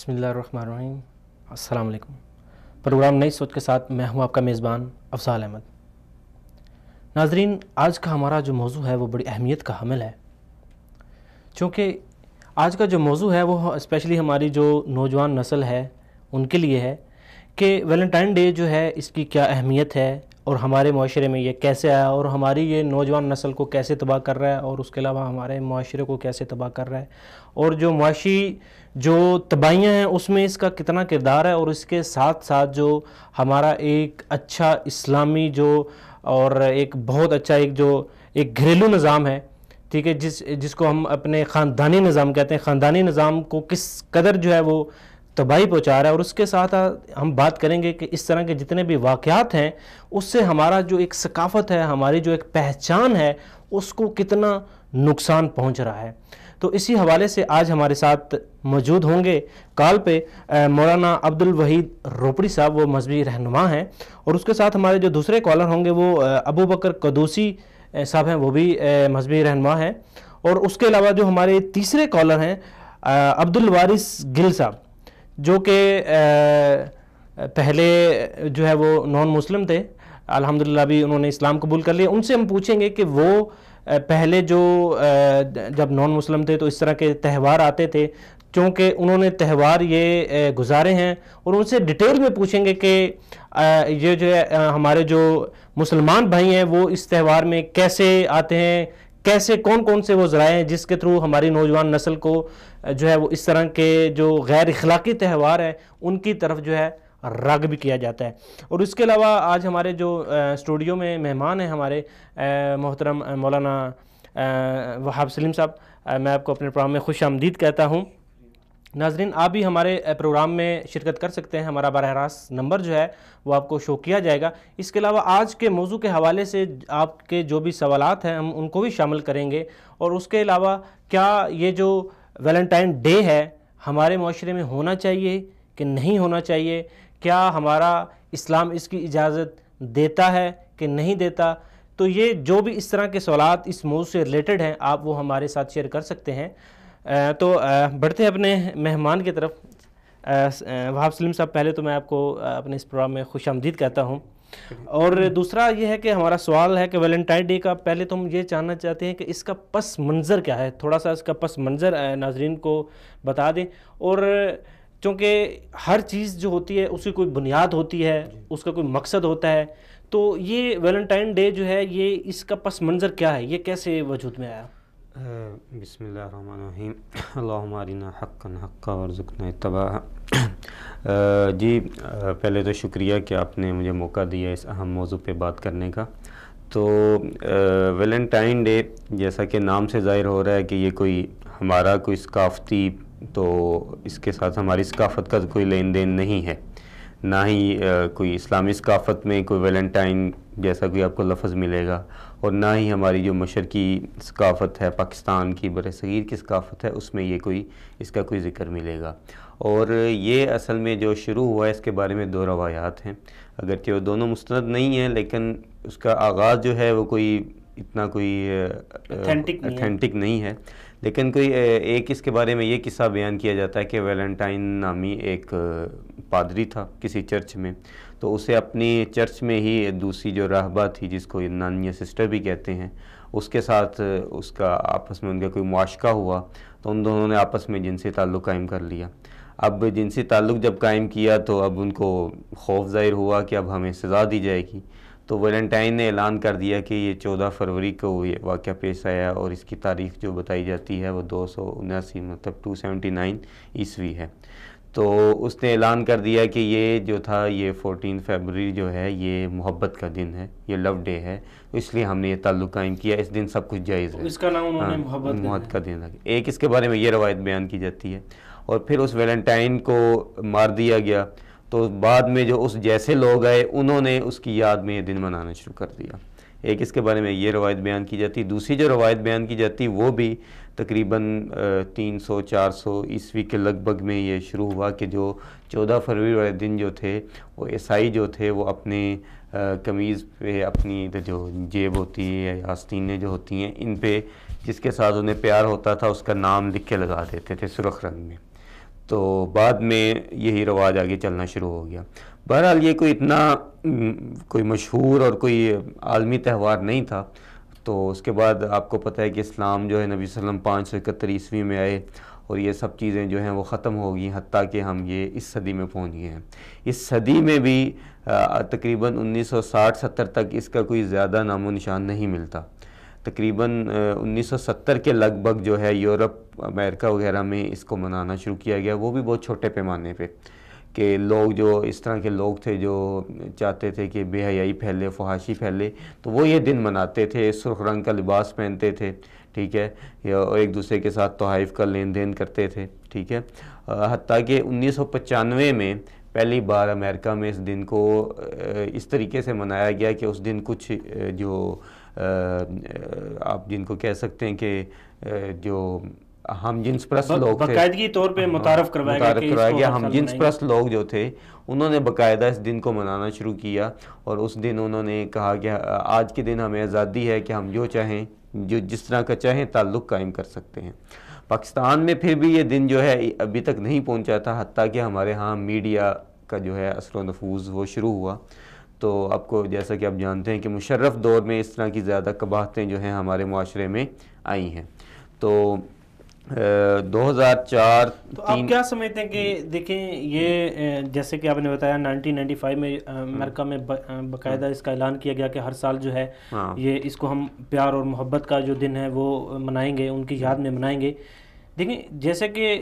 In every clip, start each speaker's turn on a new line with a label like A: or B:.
A: بسم اللہ الرحمن الرحیم۔ السلام علیکم۔ پروگرام نئی سوچ کے ساتھ میں ہوں آپ کا میزبان افضال احمد۔ ناظرین، آج کا ہمارا جو موضوع ہے وہ بڑی اہمیت کا حامل ہے، چونکہ آج کا جو موضوع ہے وہ اسپیشلی ہماری جو نوجوان نسل ہے ان کے لیے ہے کہ ویلنٹائن ڈے جو ہے اس کی کیا اہمیت ہے اور ہمارے معاشرے میں یہ کیسے آیا اور ہماری یہ نوجوان نسل کو کیسے تباہ کر رہا ہے اور اس کے علاوہ ہمارے معاشرے کو کیسے تباہ کر رہا ہے، اور جو معاشی جو تباہیاں ہیں اس میں اس کا کتنا کردار ہے، اور اس کے ساتھ ساتھ جو ہمارا ایک اچھا اسلامی جو اور ایک بہت اچھا ایک گھریلو نظام ہے، ٹھیک ہے، جس کو ہم اپنے خاندانی نظام کہتے ہیں، خاندانی نظام کو کس قدر جو ہے وہ تباہی پہنچا رہا ہے، اور اس کے ساتھ ہم بات کریں گے کہ اس طرح کے جتنے بھی واقعات ہیں اس سے ہمارا جو ایک ثقافت ہے، ہماری جو ایک پہچان ہے، اس کو کتنا نقصان پہنچ رہا ہے۔ تو اسی حوالے سے آج ہمارے ساتھ موجود ہوں گے کال پہ مولانا عبد الوحید روپڑی صاحب، وہ مذہبی رہنما ہیں، اور اس کے ساتھ ہمارے جو دوسرے کالر ہوں گے وہ ابو بکر قدوسی صاحب ہیں، وہ بھی مذہبی رہنما ہیں، اور اس کے علاوہ جو ہمارے تیسرے کالر ہیں عبد الوارث گل صاحب، جو کہ پہلے جو ہے وہ نان مسلم تھے، الحمدللہ بھی انہوں نے اسلام قبول کر لیا۔ ان سے ہم پوچھیں گے کہ وہ پہلے جو جب نان مسلم تھے تو اس طرح کے تہوار آتے تھے، چونکہ انہوں نے تہوار یہ گزارے ہیں، اور ان سے ڈیٹیل میں پوچھیں گے کہ یہ جو ہے ہمارے جو مسلمان بھائی ہیں وہ اس تہوار میں کیسے آتے ہیں، کیسے کون سے وہ ذرائع ہیں جس کے تھرو ہماری نوجوان نسل کو جو ہے وہ اس طرح کے جو غیر اخلاقی تہوار ہیں ان کی طرف جو ہے راغب بھی کیا جاتا ہے۔ اور اس کے علاوہ آج ہمارے جو اسٹوڈیو میں مہمان ہیں ہمارے محترم مولانا وہاب سلیم صاحب، میں آپ کو اپنے پروگرام میں خوش آمدید کہتا ہوں۔ ناظرین، آپ بھی ہمارے پروگرام میں شرکت کر سکتے ہیں، ہمارا براہ راست نمبر جو ہے وہ آپ کو شو کیا جائے گا۔ اس کے علاوہ آج کے موضوع کے حوالے سے آپ کے جو بھی سوالات ہیں ہم ان کو بھی شامل کریں گے، اور اس کے علاوہ کیا یہ جو ویلنٹائن ڈے ہے ہمارے معاشرے میں ہونا چاہیے کہ نہیں ہونا چاہیے، کیا ہمارا اسلام اس کی اجازت دیتا ہے کہ نہیں دیتا، تو یہ جو بھی اس طرح کے سوالات اس موضوع سے ریلیٹڈ ہیں آپ وہ ہمارے ساتھ شیئر کر سکتے ہیں۔ تو بڑھتے ہیں اپنے مہمان کی طرف۔ وہاب سلیم صاحب، پہلے تو میں آپ کو اپنے اس پروگرام میں خوش آمدید کہتا ہوں، اور دوسرا یہ ہے کہ ہمارا سوال ہے کہ ویلنٹائن ڈے کا پہلے تو ہم یہ جاننا چاہتے ہیں کہ اس کا پس منظر کیا ہے، تھوڑا سا اس کا پس منظر ناظرین کو بتا دیں، اور چونکہ ہر چیز جو ہوتی ہے اس کی کوئی بنیاد ہوتی ہے، اس کا کوئی مقصد ہوتا ہے، تو یہ ویلنٹائن ڈے جو ہے یہ اس کا پس منظر کیا ہے، یہ کیسے وجود میں آیا؟
B: بسم اللہ الرحمن الرحیم، اللہم ارنا حقا حقا وارزقنا اتباعہ۔ جی، پہلے تو شکریہ کہ آپ نے مجھے موقع دیا اس اہم موضوع پہ بات کرنے کا۔ تو ویلنٹائن ڈے جیسا کہ نام سے ظاہر ہو رہا ہے کہ یہ کوئی ہمارا کوئی ثقافتی، تو اس کے ساتھ ہماری ثقافت کا کوئی لین دین نہیں ہے، نہ ہی کوئی اسلامی ثقافت میں کوئی ویلنٹائن جیسا کوئی آپ کو لفظ ملے گا، اور نہ ہی ہماری جو مشرقی ثقافت ہے، پاکستان کی بر صغیر کی ثقافت ہے، اس میں یہ اس کا کوئی ذکر ملے گا۔ اور یہ اصل میں جو شروع ہوا ہے اس کے بارے میں دو روایات ہیں، اگرچہ وہ دونوں مستند نہیں ہیں، لیکن اس کا آغاز جو ہے وہ اتنا کوئی اتھینٹک نہیں ہے، لیکن ایک اس کے بارے میں یہ قصہ بیان کیا جاتا ہے کہ ویلنٹائن نامی ایک پادری تھا کسی چرچ میں، تو اسے اپنی چرچ میں ہی دوسری جو راہبہ تھی، جس کو نانیہ سسٹر بھی کہتے ہیں، اس کے ساتھ اس کا آپس میں ان کا کوئی معاشقہ ہوا، تو ان دونوں نے آپس میں جنسی تعلق قائم کر لیا۔ اب جنسی تعلق جب قائم کیا تو اب ان کو خوف ظاہر ہوا کہ اب ہمیں سزا دی جائے گی، تو ویلنٹائن نے اعلان کر دیا کہ یہ 14 فروری کو یہ واقعہ پیش آیا، اور اس کی تاریخ جو بتائی جاتی ہے وہ 279 مطلب 279 عیسوی ہے۔ تو اس نے اعلان کر دیا کہ یہ جو تھا یہ 14 فروری جو ہے یہ محبت کا دن ہے، یہ لو ڈے ہے، اس لیے ہم نے یہ تعلق قائم کیا، اس دن سب کچھ جائز ہے،
A: اس کا نام انہوں نے
B: محبت کا دن رکھا۔ ایک اس کے بارے میں یہ روایت بیان کی جاتی ہے، اور پھر اس ویلنٹائن کو مار دیا گیا، تو بعد میں جو اس جیسے لوگ آئے انہوں نے اس کی یاد میں یہ دن منانا شروع کر دیا۔ ایک اس کے بارے میں یہ روایت بیان کی جاتی، دوسری جو روایت بیان کی جاتی وہ بھی تقریباً 300-400 عیسوی کے لگ بھگ میں یہ شروع ہوا کہ جو 14 فروری والے دن جو تھے وہ عیسائی جو تھے وہ اپنے قمیض پہ اپنی جو جیب ہوتی ہے یا آستینیں جو ہوتی ہیں ان پہ جس کے ساتھ انہیں پیار ہوتا تھا اس کا نام لکھ کے لگا دیتے تھے سرخ رنگ میں۔ تو بعد میں یہی رواج آگے چلنا شروع ہو گیا. بہرحال یہ کوئی اتنا کوئی مشہور اور کوئی عالمی تہوار نہیں تھا. تو اس کے بعد آپ کو پتہ ہے کہ اسلام جو ہے نبی صلی اللہ علیہ وسلم 571 عیسوی میں آئے اور یہ سب چیزیں جو ہیں وہ ختم ہو گئیں، حتیٰ کہ ہم یہ اس صدی میں پہنچ گئے ہیں. اس صدی میں بھی تقریباً 1960-70 تک اس کا کوئی زیادہ نام و نشان نہیں ملتا. تقریباً 1970 کے لگ بھگ جو ہے یورپ، امریکہ وغیرہ میں اس کو منانا شروع کیا گیا، وہ بھی بہت چھوٹے پیمانے پہ، کہ لوگ جو اس طرح کے لوگ تھے جو چاہتے تھے کہ بے حیائی پھیلے، فحاشی پھیلے، تو وہ یہ دن مناتے تھے، سرخ رنگ کا لباس پہنتے تھے، ٹھیک ہے، اور ایک دوسرے کے ساتھ تحائف کا لین دین کرتے تھے، ٹھیک ہے. حتیٰ کہ 1995 میں پہلی بار امریکہ میں اس دن کو اس طریقے سے منایا گیا کہ اس دن کچھ جو آپ جن کو کہہ سکتے ہیں کہ جو ہم جنس پرست لوگ تھے،
A: باقاعدگی طور پہ متعارف کروایا
B: گیا. ہم جنس پرست لوگ جو تھے انہوں نے باقاعدہ اس دن کو منانا شروع کیا، اور اس دن انہوں نے کہا کہ آج کے دن ہمیں آزادی ہے کہ ہم جو چاہیں، جو جس طرح کا چاہیں تعلق قائم کر سکتے ہیں. پاکستان میں پھر بھی یہ دن جو ہے ابھی تک نہیں پہنچا تھا، حتیٰ کہ ہمارے ہاں میڈیا کا جو ہے اثر و نفوذ وہ شروع ہوا. تو آپ کو جیسا کہ آپ جانتے ہیں کہ مشرف دور میں اس طرح کی زیادہ قباحتیں جو ہیں ہمارے معاشرے میں آئی ہیں. تو 2004
A: تو آپ کیا سمجھتے ہیں کہ دیکھیں یہ جیسے کہ آپ نے بتایا 1995 میں امریکہ میں باقاعدہ اس کا اعلان کیا گیا کہ ہر سال جو ہے یہ اس کو ہم پیار اور محبت کا جو دن ہے وہ منائیں گے، ان کی یاد میں منائیں گے. دیکھیں جیسے کہ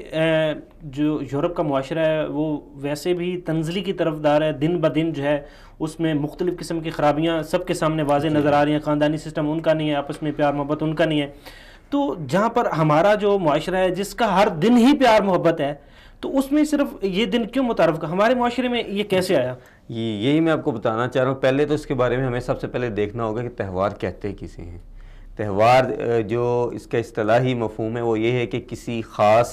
A: جو یورپ کا معاشرہ ہے وہ ویسے بھی تنزلی کی طرفدار ہے، دن بہ دن جو ہے اس میں مختلف قسم کی خرابیاں سب کے سامنے واضح نظر آ رہی ہیں. خاندانی سسٹم ان کا نہیں ہے، آپس میں پیار محبت ان کا نہیں ہے. تو جہاں پر ہمارا جو معاشرہ ہے جس کا ہر دن ہی پیار محبت ہے، تو اس میں صرف یہ دن کیوں متعارف کا؟ ہمارے معاشرے میں یہ کیسے آیا؟
B: یہی میں آپ کو بتانا چاہ رہا ہوں. پہلے تو اس کے بارے میں ہمیں سب سے پہلے دیکھنا ہوگا کہ تہوار کہتے کسے ہیں. تہوار جو اس کا اصطلاحی مفہوم ہے وہ یہ ہے کہ کسی خاص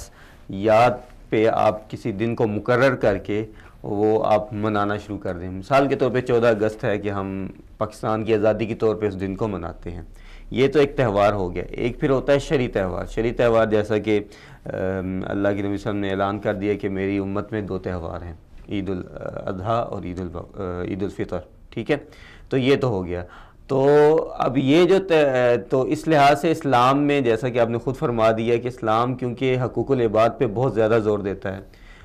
B: یاد پہ آپ کسی دن کو مقرر کر کے وہ آپ منانا شروع کر دیں. مثال کے طور پہ 14 اگست ہے کہ ہم پاکستان کی آزادی کے طور پہ اس دن کو مناتے ہیں. یہ تو ایک تہوار ہو گیا. ایک پھر ہوتا ہے شرعی تہوار. شرعی تہوار جیسا کہ اللہ کے نبی صلی اللہ علیہ وسلم نے اعلان کر دیا کہ میری امت میں 2 تہوار ہیں، عید الاضحیٰ اور عید الفطر، ٹھیک ہے. تو یہ تو ہو گیا. تو اب یہ جو تو اس لحاظ سے اسلام میں جیسا کہ آپ نے خود فرما دیا کہ اسلام کیونکہ حقوق العباد پہ بہت زیادہ زور دیتا ہے،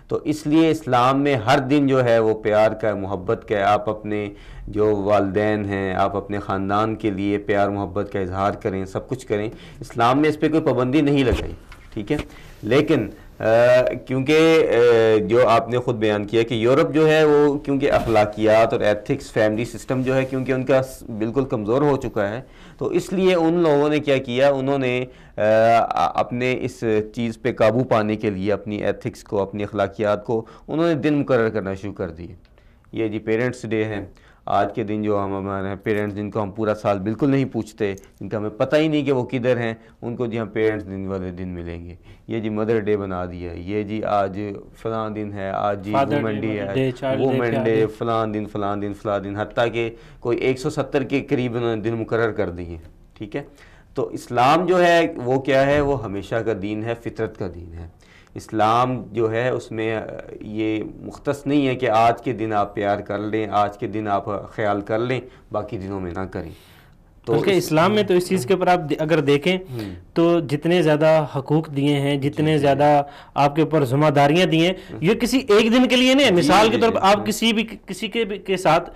B: تو اس لیے اسلام میں ہر دن جو ہے وہ پیار کا، محبت کا. آپ اپنے جو والدین ہیں، آپ اپنے خاندان کے لیے پیار محبت کا اظہار کریں، سب کچھ کریں. اسلام میں اس پہ کوئی پابندی نہیں لگائی، ٹھیک ہے. لیکن کیونکہ جو آپ نے خود بیان کیا کہ یورپ جو ہے وہ کیونکہ اخلاقیات اور ایتھکس، فیملی سسٹم جو ہے کیونکہ ان کا بالکل کمزور ہو چکا ہے، تو اس لیے ان لوگوں نے کیا کیا، انہوں نے اپنے اس چیز پہ قابو پانے کے لیے اپنی ایتھکس کو، اپنی اخلاقیات کو انہوں نے دن مقرر کرنا شروع کر دیے. یہ جی پیرنٹس ڈے ہے. آج کے دن جو ہمارے پیرنٹس جن کو ہم پورا سال بالکل نہیں پوچھتے، جن کا ہمیں پتہ ہی نہیں کہ وہ کدھر ہیں، ان کو جی ہم پیرنٹس دن والے دن ملیں گے. یہ جی مدر ڈے بنا دیا. یہ جی آج فلاں دن ہے، آج جی وومن ڈے ہے، وومن ڈے فلاں دن فلاں دن فلاں دن، حتیٰ کہ کوئی 170 کے قریب انہوں نے دن مقرر کر دیے، ٹھیک ہے. تو اسلام جو ہے وہ کیا ہے، وہ ہمیشہ کا دین ہے، فطرت کا دین ہے. اسلام جو ہے اس میں یہ مختص نہیں ہے کہ آج کے دن آپ پیار کر لیں، آج کے دن آپ خیال کر لیں، باقی دنوں میں نہ کریں.
A: بلکہ اسلام میں تو اس چیز کے اوپر آپ اگر دیکھیں تو جتنے زیادہ حقوق دیے ہیں، جتنے زیادہ آپ کے اوپر ذمہ داریاں دی ہیں، یہ کسی ایک دن کے لیے نہیں ہے. مثال کے طور پر آپ کسی کے ساتھ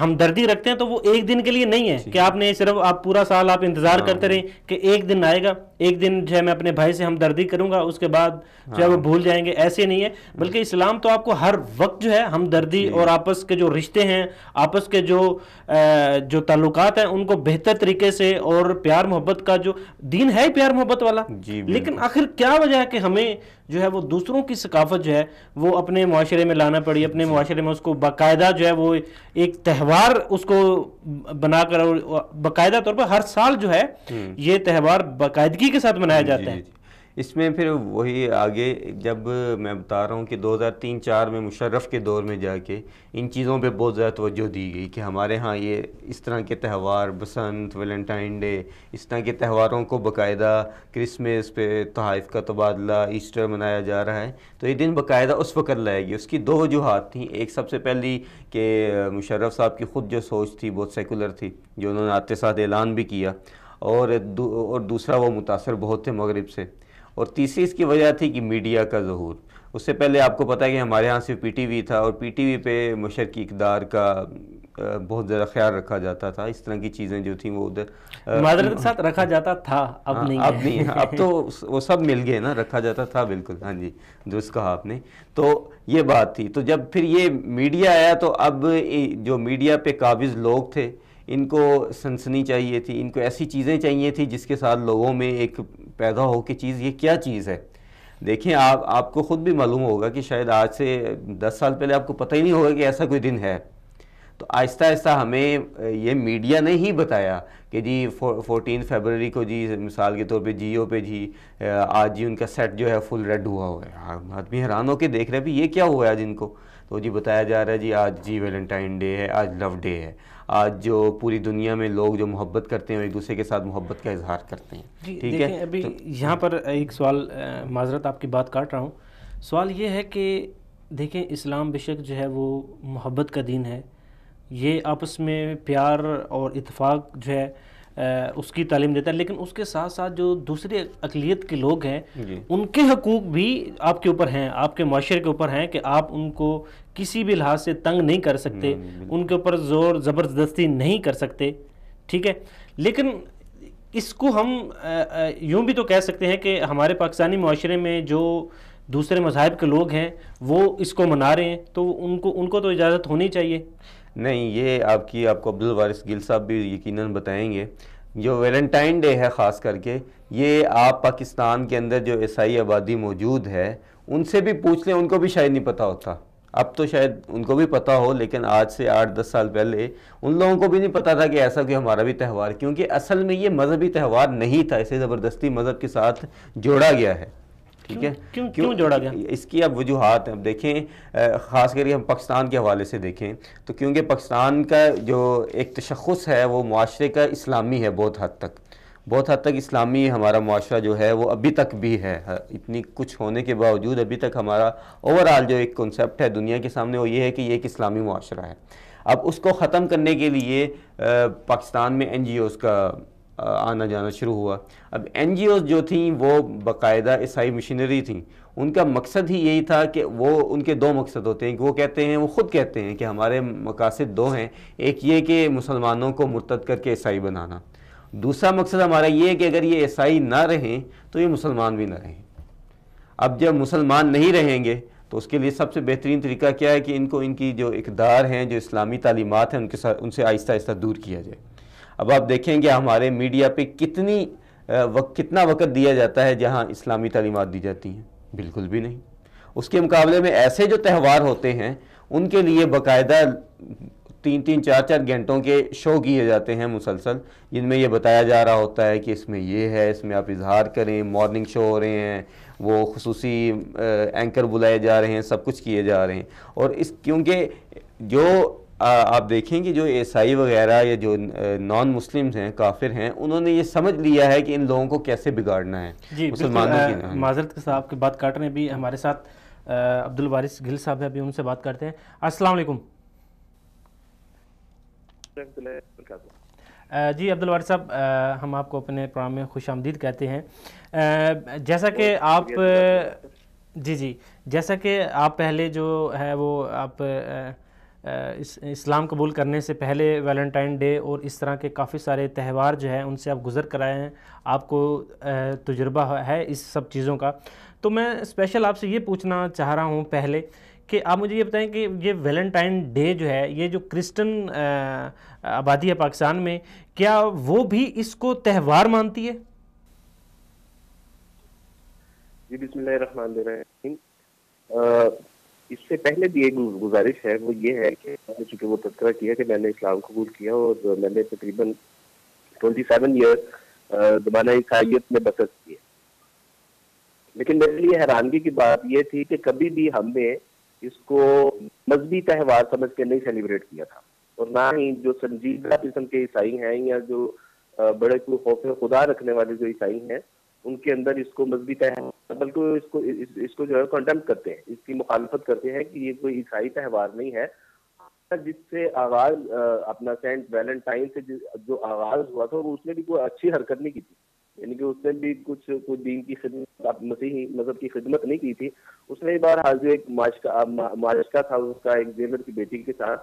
A: ہمدردی رکھتے ہیں تو وہ ایک دن کے لیے نہیں ہے کہ آپ نے صرف آپ پورا سال آپ انتظار کرتے رہیں کہ ایک دن آئے گا، ایک دن جو ہے میں اپنے بھائی سے ہمدردی کروں گا، اس کے بعد جو ہے وہ بھول جائیں گے. ایسے نہیں ہے، بلکہ اسلام تو آپ کو ہر وقت جو ہے ہمدردی اور آپس کے جو رشتے ہیں، آپس کے جو تعلقات ہیں ان کو بہتر طریقے سے، اور پیار محبت کا جو دین ہے پیار محبت والا. لیکن آخر کیا وجہ ہے کہ ہمیں جو ہے وہ دوسروں کی ثقافت جو ہے وہ اپنے معاشرے میں لانا پڑی، اپنے معاشرے میں اس کو باقاعدہ جو ہے وہ ایک تہوار اس کو بنا کر، باقاعدہ طور پر ہر سال جو ہے یہ تہوار باقاعدگی کے ساتھ منایا جاتا ہے.
B: اس میں پھر وہی آگے جب میں بتا رہا ہوں کہ 2003-04 میں مشرف کے دور میں جا کے ان چیزوں پہ بہت زیادہ توجہ دی گئی کہ ہمارے ہاں یہ اس طرح کے تہوار، بسنت، ویلنٹائن ڈے، اس طرح کے تہواروں کو باقاعدہ، کرسمس پہ تحائف کا تبادلہ، ایسٹر منایا جا رہا ہے، تو یہ دن باقاعدہ اس وقت لائے گی۔ اس کی دو وجوہات تھیں، ایک سب سے پہلی کہ مشرف صاحب کی خود جو سوچ تھی بہت سیکولر تھی، جو انہوں نے آتے ساتھ اعلان بھی کیا، اور دوسرا وہ متاثر بہت تھے مغرب سے، اور تیسری اس کی وجہ تھی کہ میڈیا کا ظہور۔ اس سے پہلے آپ کو پتہ ہے کہ ہمارے ہاں صرف پی ٹی وی تھا، اور پی ٹی وی پہ مشرقی اقدار کا بہت زیادہ خیال رکھا جاتا تھا، اس طرح کی چیزیں جو تھیں وہ ادھر
A: معذرت کے ساتھ رکھا جاتا تھا، اب نہیں ہے۔
B: اب نہیں ہے، اب تو وہ سب مل گئے نا، رکھا جاتا تھا، بالکل، ہاں جی درست کہا آپ نے۔ تو یہ بات تھی، تو جب پھر یہ میڈیا آیا تو اب جو میڈیا پہ قابض لوگ تھے ان کو سنسنی چاہیے تھی، ان کو ایسی چیزیں چاہیے تھی جس کے ساتھ لوگوں میں ایک پیدا ہو کہ چیز یہ کیا چیز ہے۔ دیکھیں آپ کو خود بھی معلوم ہوگا کہ شاید آج سے 10 سال پہلے آپ کو پتہ ہی نہیں ہوگا کہ ایسا کوئی دن ہے۔ تو آہستہ آہستہ ہمیں یہ میڈیا نے ہی بتایا کہ جی 14 فیبرری کو جی مثال کے طور پہ جیو پہ جی آج جی ان کا سیٹ جو ہے فل ریڈ ہوا ہے۔ آدمی حیران ہو کے دیکھ رہے بھی یہ کیا ہوا ہے آج ان کو، تو جی بتایا جا رہا ہے جی آج جی ویلنٹائن ڈے ہے، آج لو ڈے ہے، آج جو پوری دنیا میں لوگ جو محبت کرتے ہیں ایک دوسرے کے ساتھ محبت کا اظہار کرتے ہیں۔
A: جی
B: ٹھیک
A: دیکھیں،
B: ہے،
A: ابھی یہاں پر ایک سوال، معذرت آپ کی بات کاٹ رہا ہوں، سوال یہ ہے کہ دیکھیں اسلام بے شک جو ہے وہ محبت کا دین ہے، یہ آپس میں پیار اور اتفاق جو ہے اس کی تعلیم دیتا ہے، لیکن اس کے ساتھ ساتھ جو دوسری اقلیت کے لوگ ہیں ان کے حقوق بھی آپ کے اوپر ہیں، آپ کے معاشرے کے اوپر ہیں، کہ آپ ان کو کسی بھی لحاظ سے تنگ نہیں کر سکتے، ان کے اوپر زور زبردستی نہیں کر سکتے، ٹھیک ہے۔ لیکن اس کو ہم یوں بھی تو کہہ سکتے ہیں کہ ہمارے پاکستانی معاشرے میں جو دوسرے مذاہب کے لوگ ہیں وہ اس کو منا رہے ہیں، تو ان کو تو اجازت ہونی چاہیے۔
B: نہیں، یہ آپ کو عبدالوارث گل صاحب بھی یقیناً بتائیں گے، جو ویلنٹائن ڈے ہے خاص کر کے، یہ آپ پاکستان کے اندر جو عیسائی آبادی موجود ہے ان سے بھی پوچھ لیں، ان کو بھی شاید نہیں پتہ ہوتا۔ اب تو شاید ان کو بھی پتہ ہو، لیکن آج سے 8-10 سال پہلے ان لوگوں کو بھی نہیں پتہ تھا کہ ایسا کوئی ہمارا بھی تہوار، کیونکہ اصل میں یہ مذہبی تہوار نہیں تھا، اسے زبردستی مذہب کے ساتھ جوڑا گیا ہے۔ ٹھیک ہے،
A: کیوں جوڑا گیا؟
B: اس کی اب وجوہات اب دیکھیں، خاص کر کے ہم پاکستان کے حوالے سے دیکھیں تو کیونکہ پاکستان کا جو ایک تشخص ہے وہ معاشرے کا اسلامی ہے، بہت حد تک اسلامی ہمارا معاشرہ جو ہے وہ ابھی تک بھی ہے، اتنی کچھ ہونے کے باوجود ابھی تک ہمارا اوورآل جو ایک کنسیپٹ ہے دنیا کے سامنے وہ یہ ہے کہ یہ ایک اسلامی معاشرہ ہے۔ اب اس کو ختم کرنے کے لیے پاکستان میں این جی اوز کا آنا جانا شروع ہوا۔ اب این جی اوز جو تھیں وہ باقاعدہ عیسائی مشینری تھیں، ان کا مقصد ہی یہی تھا کہ ان کے دو مقصد ہوتے ہیں، کہ وہ کہتے ہیں، وہ خود کہتے ہیں کہ ہمارے مقاصد دو ہیں، ایک یہ کہ مسلمانوں کو مرتد کر کے عیسائی بنانا، دوسرا مقصد ہمارا یہ ہے کہ اگر یہ عیسائی نہ رہیں تو یہ مسلمان بھی نہ رہیں۔ اب جب مسلمان نہیں رہیں گے تو اس کے لیے سب سے بہترین طریقہ کیا ہے کہ ان کی جو اقدار ہیں، جو اسلامی تعلیمات ہیں، ان سے آہستہ آہستہ دور کیا جائے۔ اب آپ دیکھیں گے ہمارے میڈیا پہ کتنا وقت دیا جاتا ہے جہاں اسلامی تعلیمات دی جاتی ہیں، بالکل بھی نہیں۔ اس کے مقابلے میں ایسے جو تہوار ہوتے ہیں ان کے لیے باقاعدہ 3-3 4-4 گھنٹوں کے شو کیے جاتے ہیں مسلسل، جن میں یہ بتایا جا رہا ہوتا ہے کہ اس میں یہ ہے، اس میں آپ اظہار کریں، مارننگ شو ہو رہے ہیں، وہ خصوصی اینکر بلائے جا رہے ہیں، سب کچھ کیے جا رہے ہیں۔ اور کیونکہ جو آپ دیکھیں کہ جو عیسائی وغیرہ یا جو نان مسلمز ہیں، کافر ہیں، انہوں نے یہ سمجھ لیا ہے کہ ان لوگوں کو کیسے بگاڑنا ہے۔
A: جی بالکل، معذرت کے ساتھ آپ کی بات کاٹ رہے ہیں، بھی ہمارے ساتھ عبدالوارث گل صاحب ہیں، ابھی ان سے بات کرتے ہیں۔ السلام علیکم۔ جی عبدالوارث صاحب، ہم آپ کو اپنے پروگرام میں خوش آمدید کہتے ہیں۔ جیسا کہ آپ جیسا کہ آپ پہلے جو ہے وہ آپ اسلام قبول کرنے سے پہلے ویلنٹائن ڈے اور اس طرح کے کافی سارے تہوار جو ہیں ان سے آپ گزر کر آئے ہیں، آپ کو تجربہ ہے اس سب چیزوں کا، تو میں اسپیشل آپ سے یہ پوچھنا چاہ رہا ہوں پہلے کہ آپ مجھے یہ بتائیں کہ یہ ویلنٹائن ڈے جو ہے، یہ جو کرسچن آبادی ہے پاکستان میں، کیا وہ بھی اس کو تہوار مانتی ہے؟
C: جی بسم اللہ الرحمن الرحیم۔ اس سے پہلے بھی ایک گزارش ہے، وہ یہ ہے کہ چونکہ وہ تذکرہ کیا کہ میں نے اسلام قبول کیا اور میں نے تقریباً 27 ایئر زمانہ عیسائیت میں بسر کی ہے، لیکن میرے لیے حیرانگی کی بات یہ تھی کہ کبھی بھی ہم نے اس کو مذہبی تہوار سمجھ کے نہیں سیلیبریٹ کیا تھا، اور نہ ہی جو سنجیدہ قسم کے عیسائی ہیں یا جو بڑے کو خوف خدا رکھنے والے جو عیسائی ہیں ان کے اندر اس کو مذہبی تہوار، بلکہ اس کو جو ہے کنڈیم کرتے ہیں، اس کی مخالفت کرتے ہیں کہ یہ کوئی عیسائی تہوار نہیں ہے۔ جس سے آغاز اپنا سینٹ ویلنٹائن سے جو آغاز ہوا تھا وہ اس نے بھی کوئی اچھی حرکت نہیں کی تھی، یعنی کہ اس نے بھی کوئی دین کی خدمت، مسیحی مذہب کی خدمت نہیں کی تھی۔ اس نے بہرحال جو ایک معاشقہ تھا اس کا ایک جیلر کی بیٹی کے ساتھ،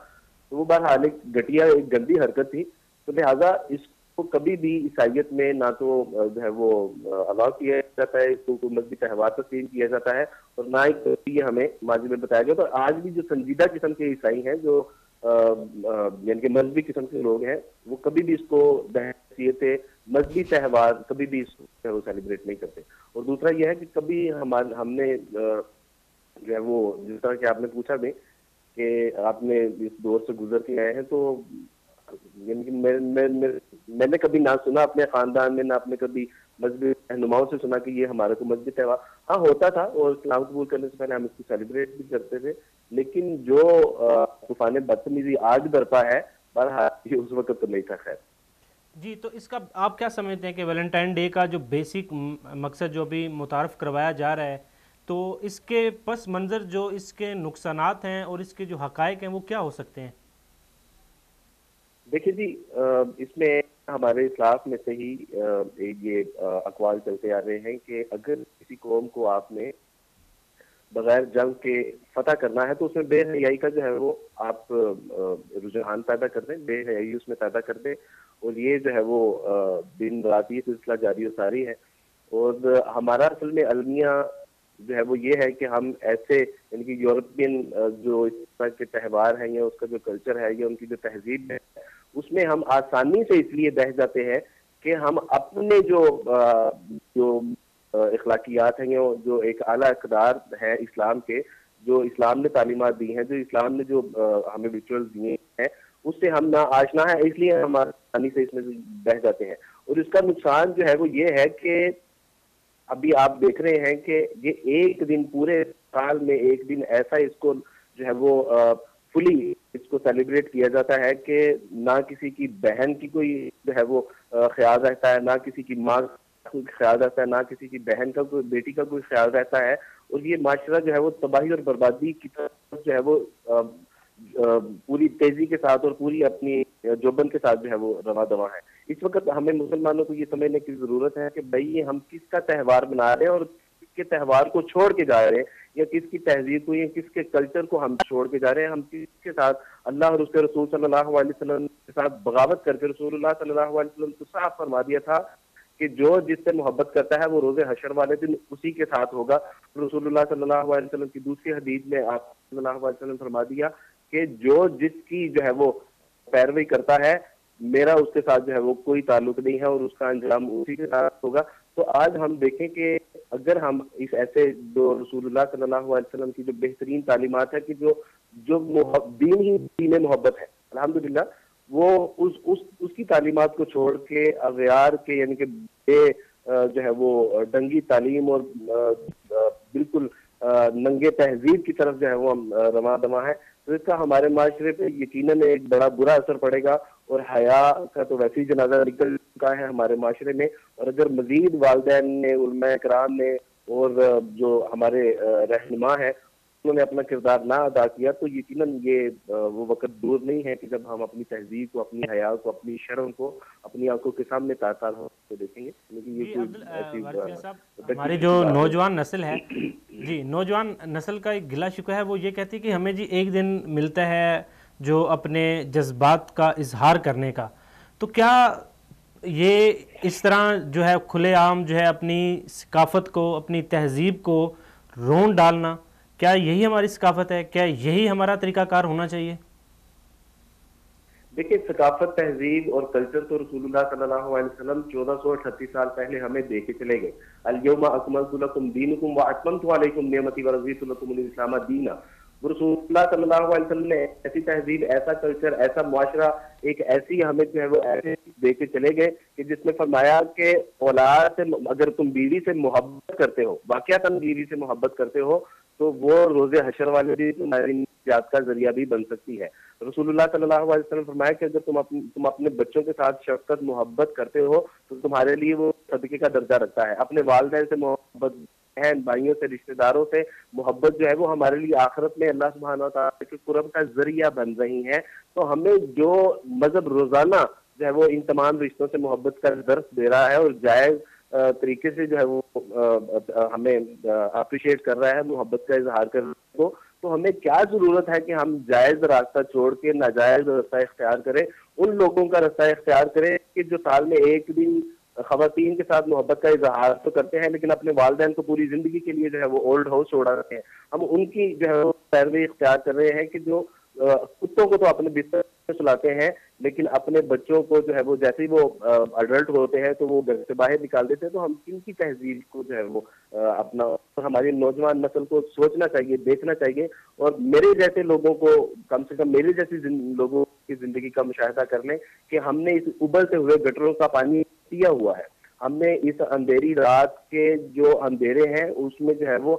C: تو وہ بہرحال ایک گھٹیا ایک گندی حرکت تھی، تو لہٰذا اس کو کبھی بھی عیسائیت میں نہ تو جو ہے وہ الاؤ کیا جاتا ہے، اس کو کوئی مذہبی تہوار تسلیم کیا جاتا ہے، اور نہ ہی کبھی یہ ہمیں ماضی میں بتایا گیا۔ اور آج بھی جو سنجیدہ قسم کے عیسائی ہیں، جو یعنی کہ مذہبی قسم کے لوگ ہیں، وہ کبھی بھی اس کو بحیثیت مذہبی تہوار کبھی بھی اس کو سیلیبریٹ نہیں کرتے۔ اور دوسرا یہ ہے کہ کبھی ہم نے جو ہے وہ جس طرح کہ آپ نے پوچھا بھی کہ آپ نے اس دور سے گزر کے آئے ہیں، تو یعنی کہ میں نے کبھی نہ سنا اپنے خاندان میں، نہ اپنے کبھی مذہبی رہنماؤں سے سنا کہ یہ ہمارا کو مذہبی تہوار ہاں ہوتا تھا، اور اسلام قبول کرنے سے پہلے ہم اس کو سیلیبریٹ بھی کرتے تھے، لیکن جو طوفان بدتمیزی آج برپا ہے بہرحال یہ اس وقت تو نہیں تھا۔ خیر
A: جی، تو اس کا آپ کیا سمجھتے ہیں کہ ویلنٹائن ڈے کا جو بیسک مقصد جو بھی متعارف کروایا جا رہا ہے، تو اس کے پس منظر جو اس کے نقصانات ہیں اور اس کے جو حقائق ہیں وہ کیا ہو سکتے ہیں؟
C: دیکھیے جی، اس میں ہمارے اسلاف میں سے ہی یہ اقوال چلتے آ رہے ہیں کہ اگر کسی قوم کو آپ نے بغیر جنگ کے فتح کرنا ہے تو اس میں بے حیائی کا جو ہے وہ آپ رجحان پیدا کر دیں، بے حیائی اس میں پیدا کر دیں، اور یہ جو ہے وہ دن رات یہ سلسلہ جاری و ساری ہے۔ اور ہمارا اصل میں المیہ جو ہے وہ یہ ہے کہ ہم ایسے یعنی کہ یورپین جو اس طرح کے تہوار ہیں یا اس کا جو کلچر ہے یا ان کی جو تہذیب ہے، اس میں ہم آسانی سے اس لیے بہہ جاتے ہیں کہ ہم اپنے جو اخلاقیات ہیں، جو ایک اعلیٰ اقدار ہے اسلام کے، جو اسلام نے تعلیمات دی ہیں، جو اسلام نے جو ہمیں ریچولز دیے ہیں، اس سے ہم نہ آشنا ہے، اس لیے ہم آسانی سے اس میں بہہ جاتے ہیں۔ اور اس کا نقصان جو ہے وہ یہ ہے کہ ابھی آپ دیکھ رہے ہیں کہ یہ ایک دن پورے سال میں ایک دن ایسا اس کو جو ہے وہ فلی اس کو سیلیبریٹ کیا جاتا ہے کہ نہ کسی کی بہن کی کوئی جو ہے وہ خیال رہتا ہے، نہ کسی کی ماں کا کوئی خیال رہتا ہے، نہ کسی کی بہن کا کوئی بیٹی کا کوئی خیال رہتا ہے، اور یہ معاشرہ جو ہے وہ تباہی اور بربادی کی طرف جو ہے وہ پوری تیزی کے ساتھ اور پوری اپنی جوبن کے ساتھ جو ہے وہ رواں دواں ہے۔ اس وقت ہمیں مسلمانوں کو یہ سمجھنے کی ضرورت ہے کہ بھئی ہم کس کا تہوار منا رہے ہیں اور کس کے تہوار کو چھوڑ کے جا رہے ہیں، یا کس کی تہذیب کو یا کس کے کلچر کو ہم چھوڑ کے جا رہے ہیں، ہم کس کے ساتھ اللہ اور اس کے رسول صلی اللہ علیہ وسلم کے ساتھ بغاوت کر کے۔ رسول اللہ صلی اللہ علیہ وسلم تو صاف فرما دیا تھا کہ جو جس سے محبت کرتا ہے وہ روز حشر والے دن اسی کے ساتھ ہوگا۔ رسول اللہ صلی اللہ علیہ وسلم کی دوسری حدیث میں آپ صلی اللہ علیہ وسلم فرما دیا کہ جو جس کی جو ہے وہ پیروی کرتا ہے میرا اس کے ساتھ جو ہے وہ کوئی تعلق نہیں ہے، اور اس کا انجام اسی کے ساتھ ہوگا۔ تو آج ہم دیکھیں کہ اگر ہم اس ایسے جو رسول اللہ صلی اللہ علیہ وسلم کی جو بہترین تعلیمات ہے کہ جو دین ہی دین محبت ہے، الحمدللہ وہ اس کی تعلیمات کو چھوڑ کے اغیار کے یعنی کہ بے جو ہے وہ ڈنگی تعلیم اور بالکل ننگے تہذیب کی طرف جو ہے وہ ہم رواں دواں ہے، تو اس کا ہمارے معاشرے پہ یقیناً ایک بڑا برا اثر پڑے گا۔ اور حیا کا تو ویسے ہی جنازہ نکل چکا ہے ہمارے معاشرے میں، اور اگر مزید والدین نے، علماء کرام نے اور جو ہمارے رہنما ہیں انہوں نے اپنا کردار نہ ادا کیا تو یقیناً یہ وہ وقت دور نہیں ہے کہ جب ہم اپنی تہذیب کو، اپنی حیا کو، اپنی شرم کو اپنی آنکھوں کے سامنے تار ہو کے دیکھیں گے۔ لیکن یہ
A: ہماری جو نوجوان نسل ہے، جی نوجوان نسل کا ایک گلہ شکوہ ہے، وہ یہ کہتی ہے کہ ہمیں جی ایک دن ملتا ہے جو اپنے جذبات کا اظہار کرنے کا، تو کیا یہ اس طرح جو ہے کھلے عام جو ہے اپنی ثقافت کو، اپنی تہذیب کو رون ڈالنا، کیا یہی ہماری ثقافت ہے؟ کیا یہی ہمارا طریقہ کار ہونا چاہیے؟
C: دیکھیں، ثقافت، تہذیب اور کلچر تو رسول اللہ صلی اللہ علیہ وسلم 1438 سال پہلے ہمیں دے کے چلے گئے۔ الیوم اکملت لکم دینکم واتممت علیکم نعمتی ورضیت لکم الاسلام دینا۔ وہ رسول اللہ صلی اللہ علیہ وسلم نے ایسی تہذیب، ایسا کلچر، ایسا معاشرہ، ایک ایسی ہمیں جو ہے وہ ایسے دے کے چلے گئے کہ جس میں فرمایا کہ اولاد سے اگر تم بیوی سے محبت کرتے ہو، واقعتاً بیوی سے محبت کرتے ہو، تو وہ روز حشر والے دن تمہاری نجات کا ذریعہ بھی بن سکتی ہے۔ رسول اللہ صلی اللہ علیہ وسلم نے فرمایا کہ اگر تم اپنے بچوں کے ساتھ شفقت محبت کرتے ہو تو تمہارے لیے وہ صدقے کا درجہ رکھتا ہے۔ اپنے والدین سے محبت، بہن بھائیوں سے، رشتہ داروں سے محبت جو ہے وہ ہمارے لیے آخرت میں اللہ سبحانہ و تعالیٰ کے قرب کا ذریعہ بن رہی ہے۔ تو ہمیں جو مذہب روزانہ جو ہے وہ ان تمام رشتوں سے محبت کا درس دے رہا ہے اور جائز طریقے سے جو ہے وہ ہمیں اپریشیٹ کر رہا ہے، محبت کا اظہار کر رہا ہے، تو ہمیں کیا ضرورت ہے کہ ہم جائز راستہ چھوڑ کے ناجائز راستہ اختیار کریں، ان لوگوں کا راستہ اختیار کریں کہ جو سال میں ایک دن خواتین کے ساتھ محبت کا اظہار تو کرتے ہیں لیکن اپنے والدین کو پوری زندگی کے لیے جو ہے وہ اولڈ ہاؤس چھوڑا رہتے ہیں۔ ہم ان کی جو ہے وہ پیروی اختیار کر رہے ہیں کہ جو کتوں کو تو اپنے بستر میں سلاتے ہیں لیکن اپنے بچوں کو جو ہے وہ جیسے ہی وہ اڈلٹ ہوتے ہیں تو وہ گھر سے باہر نکال دیتے ہیں۔ تو ہم کن کی تہذیب کو جو ہے وہ اپنا، ہماری نوجوان نسل کو سوچنا چاہیے، دیکھنا چاہیے، اور میرے جیسے لوگوں کو کم سے کم میرے جیسے لوگوں کی زندگی کا مشاہدہ کر لیں کہ ہم نے اس ابلتے ہوئے گٹروں کا پانی پیا ہوا ہے، ہم نے اس اندھیری رات کے جو اندھیرے ہیں اس میں جو ہے وہ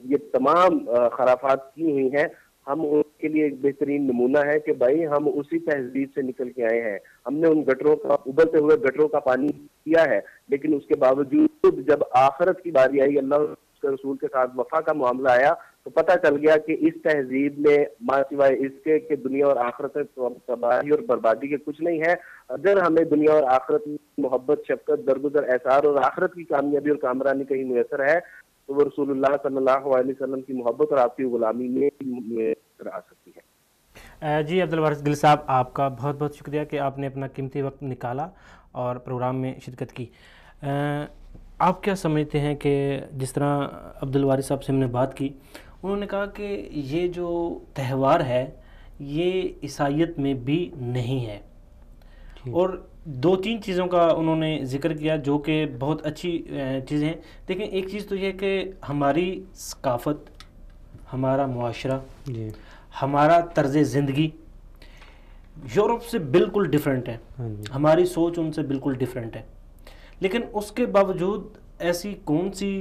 C: یہ تمام خرافات کی ہوئی ہیں۔ ہم ان کے لیے ایک بہترین نمونہ ہے کہ بھائی ہم اسی تہذیب سے نکل کے آئے ہیں، ہم نے ان گٹروں کا، ابلتے ہوئے گٹروں کا پانی پیا ہے، لیکن اس کے باوجود جب آخرت کی باری آئی، اللہ اس کے رسول کے ساتھ وفا کا معاملہ آیا، تو پتہ چل گیا کہ اس تہذیب میں ماں سوائے اس کے کہ دنیا اور آخرت میں تباہی اور بربادی کے کچھ نہیں ہے۔ اگر ہمیں دنیا اور آخرت میں محبت، شفقت، درگزر، احسار اور آخرت کی کامیابی اور کامرانی کہیں میسر ہے تو وہ رسول اللہ صلی اللہ علیہ وسلم کی محبت اور آپ کی غلامی میں آ سکتی ہے۔
A: جی عبدالوارث گل صاحب، آپ کا بہت بہت شکریہ کہ آپ نے اپنا قیمتی وقت نکالا اور پروگرام میں شرکت کی۔ آپ کیا سمجھتے ہیں کہ جس طرح عبدالوارث صاحب سے ہم نے بات کی، انہوں نے کہا کہ یہ جو تہوار ہے یہ عیسائیت میں بھی نہیں ہے، اور دو تین چیزوں کا انہوں نے ذکر کیا جو کہ بہت اچھی چیزیں ہیں۔ دیکھیں، ایک چیز تو یہ ہے کہ ہماری ثقافت، ہمارا معاشرہ، ہمارا طرز زندگی یورپ سے بالکل ڈیفرنٹ ہے، ہماری سوچ ان سے بالکل ڈیفرنٹ ہے، لیکن اس کے باوجود ایسی کون سی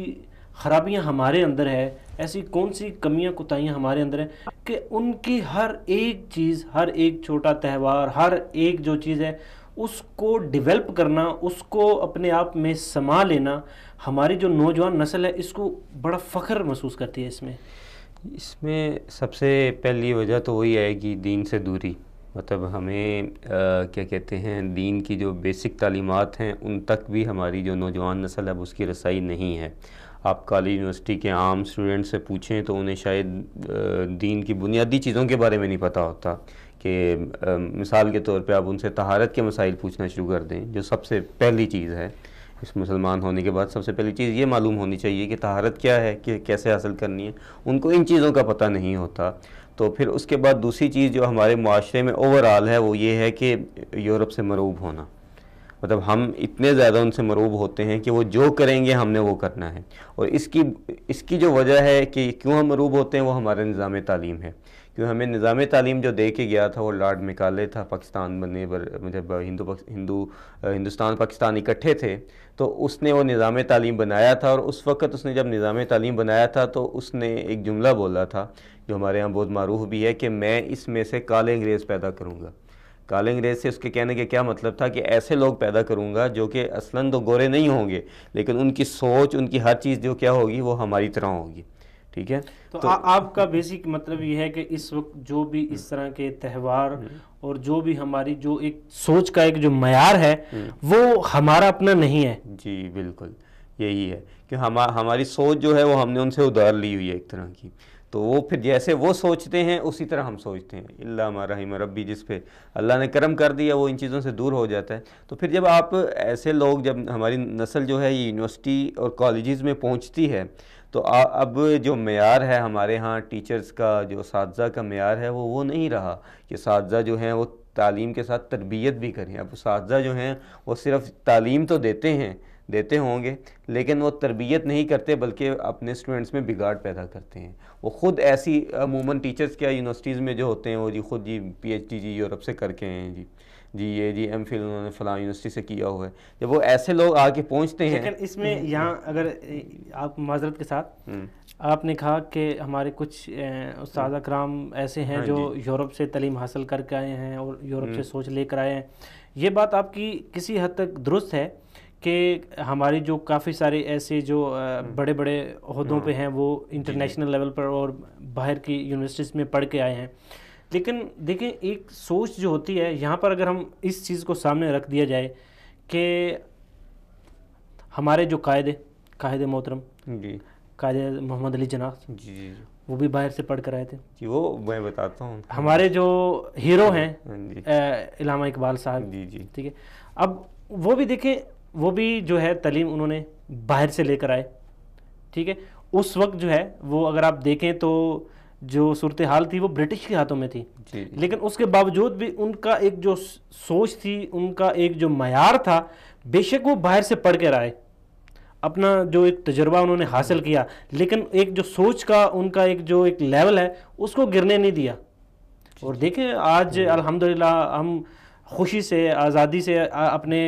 A: خرابیاں ہمارے اندر ہے، ایسی کون سی کمیاں کوتاہیاں ہمارے اندر ہیں کہ ان کی ہر ایک چیز، ہر ایک چھوٹا تہوار، ہر ایک جو چیز ہے اس کو ڈیولپ کرنا، اس کو اپنے آپ میں سما لینا، ہماری جو نوجوان نسل ہے اس کو بڑا فخر محسوس کرتی ہے۔ اس میں
B: سب سے پہلی وجہ تو وہی آئے گی دین سے دوری، مطلب ہمیں کیا کہتے ہیں، دین کی جو بیسک تعلیمات ہیں ان تک بھی ہماری جو نوجوان نسل ہے اس کی رسائی نہیں ہے۔ آپ کالج یونیورسٹی کے عام اسٹوڈنٹ سے پوچھیں تو انہیں شاید دین کی بنیادی چیزوں کے بارے میں نہیں پتہ ہوتا، کہ مثال کے طور پہ آپ ان سے طہارت کے مسائل پوچھنا شروع کر دیں، جو سب سے پہلی چیز ہے اس مسلمان ہونے کے بعد، سب سے پہلی چیز یہ معلوم ہونی چاہیے کہ طہارت کیا ہے، کہ کیسے حاصل کرنی ہے، ان کو ان چیزوں کا پتہ نہیں ہوتا۔ تو پھر اس کے بعد دوسری چیز جو ہمارے معاشرے میں اوور آل ہے وہ یہ ہے کہ یورپ سے مرعوب ہونا، مطلب ہم اتنے زیادہ ان سے مرعوب ہوتے ہیں کہ وہ جو کریں گے ہم نے وہ کرنا ہے، اور اس کی جو وجہ ہے کہ کیوں ہم مرعوب ہوتے ہیں وہ ہمارا نظام تعلیم ہے، کیوں ہمیں نظام تعلیم جو دے کے گیا تھا وہ لارڈ میکالے تھا، پاکستان بننے پر جب ہندوستان پاکستان اکٹھے تھے تو اس نے وہ نظام تعلیم بنایا تھا، اور اس وقت اس نے جب نظام تعلیم بنایا تھا تو اس نے ایک جملہ بولا تھا جو ہمارے ہاں بہت معروف بھی ہے کہ میں اس میں سے کالے انگریز پیدا کروں گا۔ کالے انگریز سے اس کے کہنے کے کیا مطلب تھا کہ ایسے لوگ پیدا کروں گا جو کہ اصلاً تو گورے نہیں ہوں گے لیکن ان کی سوچ، ان کی ہر چیز جو کیا ہوگی وہ ہماری طرح ہوگی، ٹھیک ہے۔
A: تو آپ کا بیسک مطلب یہ ہے کہ اس وقت جو بھی اس طرح کے تہوار اور جو بھی ہماری جو ایک سوچ کا ایک جو معیار ہے وہ ہمارا اپنا نہیں ہے۔
B: جی بالکل یہی ہے کہ ہماری سوچ جو ہے وہ ہم نے ان سے ادھار لی ہوئی ہے ایک طرح کی، تو وہ پھر جیسے وہ سوچتے ہیں اسی طرح ہم سوچتے ہیں، اللہ ما رحم ربی، جس پہ اللہ نے کرم کر دیا وہ ان چیزوں سے دور ہو جاتا ہے۔ تو پھر جب آپ ایسے لوگ، جب ہماری نسل جو ہے یہ یونیورسٹی اور کالجز میں پہنچتی ہے تو اب جو معیار ہے ہمارے ہاں ٹیچرز کا، جو اساتذہ کا معیار ہے وہ نہیں رہا کہ اساتذہ جو ہیں وہ تعلیم کے ساتھ تربیت بھی کریں۔ اب اساتذہ جو ہیں وہ صرف تعلیم تو دیتے ہیں، دیتے ہوں گے، لیکن وہ تربیت نہیں کرتے بلکہ اپنے اسٹوڈنٹس میں بگاڑ پیدا کرتے ہیں. وہ خود ایسی عموماً ٹیچرز کیا یونیورسٹیز میں جو ہوتے ہیں وہ جی خود جی پی ایچ ڈی جی یورپ سے کر کے ہیں، جی یہ جی ایم فل انہوں نے فلاں یونیورسٹی سے کیا ہوا ہے. جب وہ ایسے لوگ آ کے پہنچتے ہیں.
A: لیکن اس میں یہاں اگر آپ معذرت کے ساتھ آپ نے کہا کہ ہمارے کچھ استاد اکرام ایسے ہیں جو یورپ سے تعلیم حاصل کر کے آئے ہیں اور یورپ سے سوچ لے کر آئے ہیں، یہ بات آپ کی کسی حد تک درست ہے کہ ہماری جو کافی سارے ایسے جو بڑے بڑے عہدوں پہ ہیں وہ انٹرنیشنل لیول پر اور باہر کی یونیورسٹیز میں پڑھ کے آئے ہیں. لیکن دیکھیں ایک سوچ جو ہوتی ہے یہاں پر، اگر ہم اس چیز کو سامنے رکھ دیا جائے کہ ہمارے جو قائد محترم
B: جی
A: قائد محمد علی جناح
B: جی
A: وہ بھی باہر سے پڑھ کر آئے تھے.
B: جی وہ میں بتاتا ہوں.
A: ہمارے جو ہیرو ہیں علامہ اقبال صاحب،
B: جی جی
A: ٹھیک ہے، اب وہ بھی دیکھیں وہ بھی جو ہے تعلیم انہوں نے باہر سے لے کر آئے. ٹھیک ہے، اس وقت جو ہے وہ اگر آپ دیکھیں تو جو صورتحال تھی وہ برٹش کے ہاتھوں میں تھی، لیکن اس کے باوجود بھی ان کا ایک جو سوچ تھی، ان کا ایک جو معیار تھا، بے شک وہ باہر سے پڑھ کر آئے، اپنا جو ایک تجربہ انہوں نے حاصل کیا، لیکن ایک جو سوچ کا ان کا ایک جو ایک لیول ہے اس کو گرنے نہیں دیا. اور دیکھیں آج الحمدللہ ہم خوشی سے، آزادی سے اپنے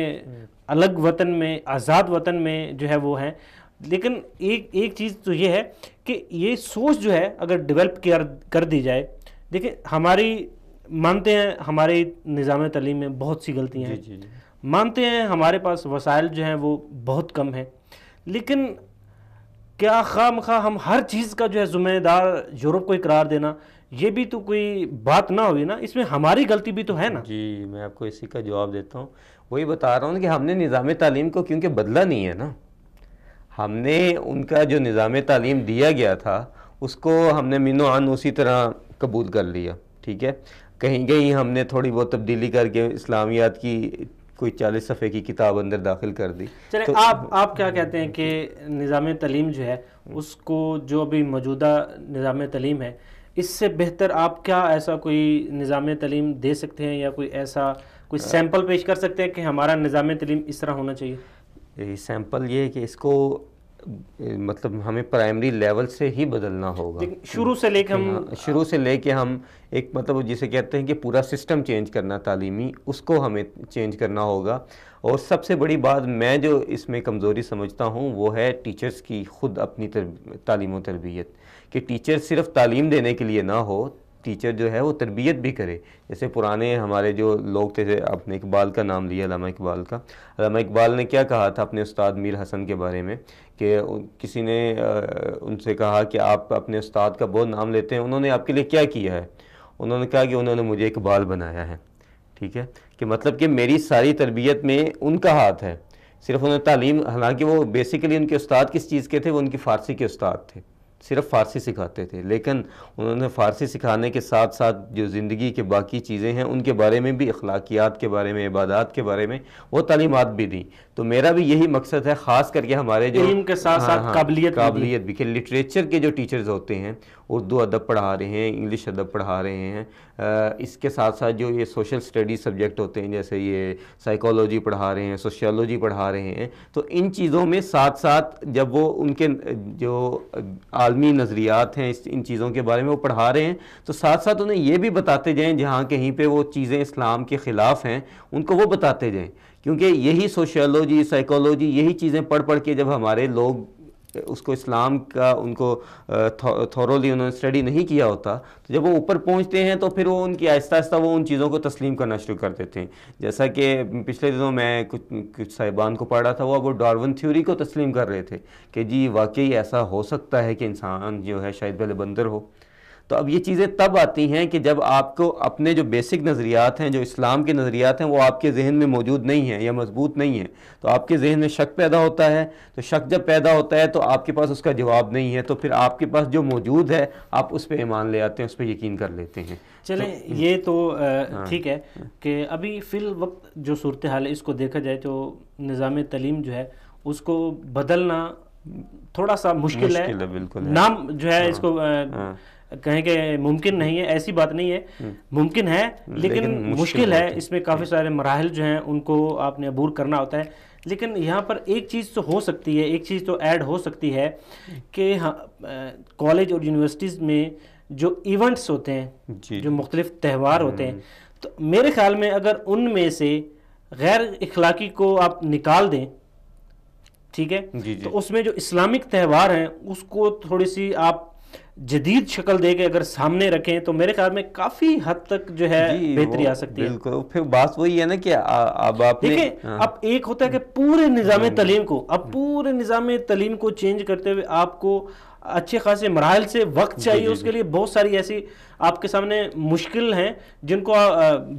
A: الگ وطن میں، آزاد وطن میں جو ہے وہ ہیں. لیکن ایک چیز تو یہ ہے کہ یہ سوچ جو ہے اگر ڈیولپ کر دی جائے، دیکھیں ہماری مانتے ہیں ہمارے نظام تعلیم میں بہت سی غلطیاں ہیں، مانتے ہیں ہمارے پاس وسائل جو ہیں وہ بہت کم ہیں، لیکن کیا خواہ مخواہ ہم ہر چیز کا جو ہے ذمہ دار یورپ کو قرار دینا، یہ بھی تو کوئی بات نہ ہوئی نا، اس میں ہماری غلطی بھی تو ہے نا.
B: جی میں آپ کو اسی کا جواب دیتا ہوں. وہی بتا رہا ہوں کہ ہم نے نظام تعلیم کو کیونکہ بدلا نہیں ہے نا، ہم نے ان کا جو نظام تعلیم دیا گیا تھا اس کو ہم نے من و عن اسی طرح قبول کر لیا. ٹھیک ہے، کہیں کہیں ہم نے تھوڑی بہت تبدیلی کر کے اسلامیات کی کوئی 40 صفحے کی کتاب اندر داخل کر دی.
A: چلیں آپ کیا کہتے ہیں کہ نظام تعلیم جو ہے اس کو، جو ابھی موجودہ نظام تعلیم ہے، اس سے بہتر آپ کیا ایسا کوئی نظام تعلیم دے سکتے ہیں یا کوئی ایسا کوئی سیمپل پیش کر سکتے ہیں کہ ہمارا نظام تعلیم اس طرح ہونا چاہیے؟
B: سیمپل یہ ہے کہ اس کو مطلب ہمیں پرائمری لیول سے ہی بدلنا ہوگا.
A: شروع سے لے کے ہم
B: ایک مطلب جسے کہتے ہیں کہ پورا سسٹم چینج کرنا تعلیمی، اس کو ہمیں چینج کرنا ہوگا. اور سب سے بڑی بات میں جو اس میں کمزوری سمجھتا ہوں وہ ہے ٹیچرز کی خود اپنی تعلیم و تربیت، کہ ٹیچر صرف تعلیم دینے کے لیے نہ ہو، ٹیچر جو ہے وہ تربیت بھی کرے. جیسے پرانے ہمارے جو لوگ تھے، آپ نے اقبال کا نام لیا، علامہ اقبال کا. علامہ اقبال نے کیا کہا تھا اپنے استاد میر حسن کے بارے میں، کہ کسی نے ان سے کہا کہ آپ اپنے استاد کا بہت نام لیتے ہیں، انہوں نے آپ کے لیے کیا کیا ہے؟ انہوں نے کہا کہ انہوں نے مجھے اقبال بنایا ہے. ٹھیک ہے، کہ مطلب کہ میری ساری تربیت میں ان کا ہاتھ ہے. صرف انہوں نے تعلیم، حالانکہ وہ بیسیکلی ان کے استاد کس چیز کے تھے؟ وہ ان کی فارسی کے استاد تھے، صرف فارسی سکھاتے تھے. لیکن انہوں نے فارسی سکھانے کے ساتھ ساتھ جو زندگی کے باقی چیزیں ہیں ان کے بارے میں بھی، اخلاقیات کے بارے میں، عبادات کے بارے میں وہ تعلیمات بھی دیں. تو میرا بھی یہی مقصد ہے، خاص کر کے ہمارے جو
A: علم کے ساتھ ساتھ
B: قابلیت بھی، کہ لٹریچر کے جو ٹیچرز ہوتے ہیں، اردو ادب پڑھا رہے ہیں، انگلش ادب پڑھا رہے ہیں، اس کے ساتھ ساتھ جو یہ سوشل اسٹڈیز سبجیکٹ ہوتے ہیں، جیسے یہ سائیکالوجی پڑھا رہے ہیں، سوشیالوجی پڑھا رہے ہیں، تو ان چیزوں میں ساتھ ساتھ جب وہ ان کے جو عالمی نظریات ہیں ان چیزوں کے بارے میں وہ پڑھا رہے ہیں، تو ساتھ ساتھ انہیں یہ بھی بتاتے جائیں جہاں کہیں پہ وہ چیزیں اسلام کے خلاف ہیں ان کو وہ بتاتے جائیں. کیونکہ یہی سوشیالوجی، سائیکالوجی، یہی چیزیں پڑھ کے جب ہمارے لوگ اس کو اسلام کا ان کو تھورولی انہوں نے اسٹڈی نہیں کیا ہوتا، تو جب وہ اوپر پہنچتے ہیں تو پھر وہ ان کی آہستہ آہستہ وہ ان چیزوں کو تسلیم کرنا شروع کر دیتے ہیں. جیسا کہ پچھلے دنوں میں کچھ صاحبان کو پڑھا تھا، وہ ڈارون تھیوری کو تسلیم کر رہے تھے کہ جی واقعی ایسا ہو سکتا ہے کہ انسان جو ہے شاید پہلے بندر ہو. تو اب یہ چیزیں تب آتی ہیں کہ جب آپ کو اپنے جو بیسک نظریات ہیں، جو اسلام کے نظریات ہیں، وہ آپ کے ذہن میں موجود نہیں ہیں یا مضبوط نہیں ہیں، تو آپ کے ذہن میں شک پیدا ہوتا ہے. تو شک جب پیدا ہوتا ہے تو آپ کے پاس اس کا جواب نہیں ہے، تو پھر آپ کے پاس جو موجود ہے آپ اس پہ ایمان لے آتے ہیں، اس پہ یقین کر لیتے ہیں.
A: چلیں یہ تو ٹھیک ہے کہ ابھی فی الوقت جو صورتحال ہے اس کو دیکھا جائے تو نظام تعلیم جو ہے اس کو بدلنا تھوڑا سا مشکل ہے.
B: بالکل
A: نام جو ہے اس کو کہیں کہ ممکن نہیں ہے، ایسی بات نہیں ہے، ممکن ہے لیکن مشکل ہے. اس میں کافی سارے مراحل جو ہیں ان کو آپ نے عبور کرنا ہوتا ہے. لیکن یہاں پر ایک چیز تو ہو سکتی ہے، ایک چیز تو ایڈ ہو سکتی ہے کہ کالج اور یونیورسٹیز میں جو ایونٹس ہوتے ہیں، جو مختلف تہوار ہوتے ہیں، تو میرے خیال میں اگر ان میں سے غیر اخلاقی کو آپ نکال دیں، ٹھیک ہے، تو اس میں جو اسلامک تہوار ہیں اس کو تھوڑی سی آپ جدید شکل دے کے اگر سامنے رکھیں تو میرے خیال میں کافی حد تک جو ہے بہتری آ سکتی ہے۔
B: بالکل، پھر بات وہی ہے نا کہ اب آپ نے
A: دیکھیں، اب ایک ہوتا ہے کہ پورے نظام تعلیم کو، اب پورے نظام تعلیم کو چینج کرتے ہوئے آپ کو اچھے خاصے مراحل سے وقت چاہیے، اس کے لیے بہت ساری ایسی آپ کے سامنے مشکل ہیں جن کو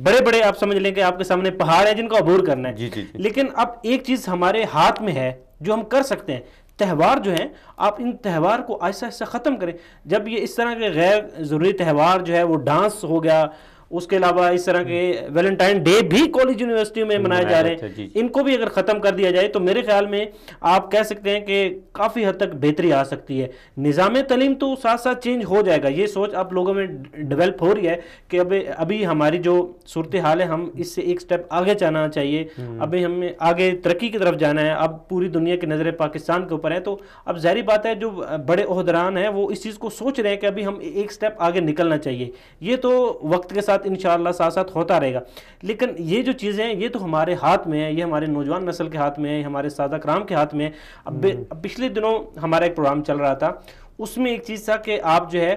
A: بڑے بڑے آپ سمجھ لیں کہ آپ کے سامنے پہاڑ ہیں جن کو عبور کرنا ہے، لیکن اب ایک چیز ہمارے ہاتھ میں ہے جو ہم کر سکتے ہیں۔ تہوار جو ہیں، آپ ان تہوار کو آہستہ آہستہ ختم کریں۔ جب یہ اس طرح کے غیر ضروری تہوار جو ہے وہ ڈانس ہو گیا، اس کے علاوہ اس طرح کے ویلنٹائن ڈے بھی کالج یونیورسٹیوں میں منائے جا رہے ہیں، ان کو بھی اگر ختم کر دیا جائے تو میرے خیال میں آپ کہہ سکتے ہیں کہ کافی حد تک بہتری آ سکتی ہے۔ نظام تعلیم تو ساتھ ساتھ چینج ہو جائے گا، یہ سوچ آپ لوگوں میں ڈیولپ ہو رہی ہے کہ ابھی ہماری جو صورتحال ہے ہم اس سے ایک سٹیپ آگے جانا چاہیے، ابھی ہمیں آگے ترقی کی طرف جانا ہے، اب پوری دنیا کی نظریں پاکستان کے اوپر ہیں، تو اب ظاہری بات ہے جو بڑے عہدیداران ہیں وہ اس چیز کو سوچ رہے ہیں کہ ابھی ہم ایک سٹیپ آگے نکلنا چاہیے۔ یہ تو وقت کے ساتھ انشاءاللہ ساتھ ساتھ ہوتا رہے گا، لیکن یہ جو چیزیں ہیں یہ تو ہمارے ہاتھ میں ہے، یہ ہمارے نوجوان نسل کے ہاتھ میں ہے، ہمارے سادہ کرام کے ہاتھ میں ہے۔ اب پچھلے دنوں ہمارا ایک پروگرام چل رہا تھا، اس میں ایک چیز تھا کہ آپ جو ہے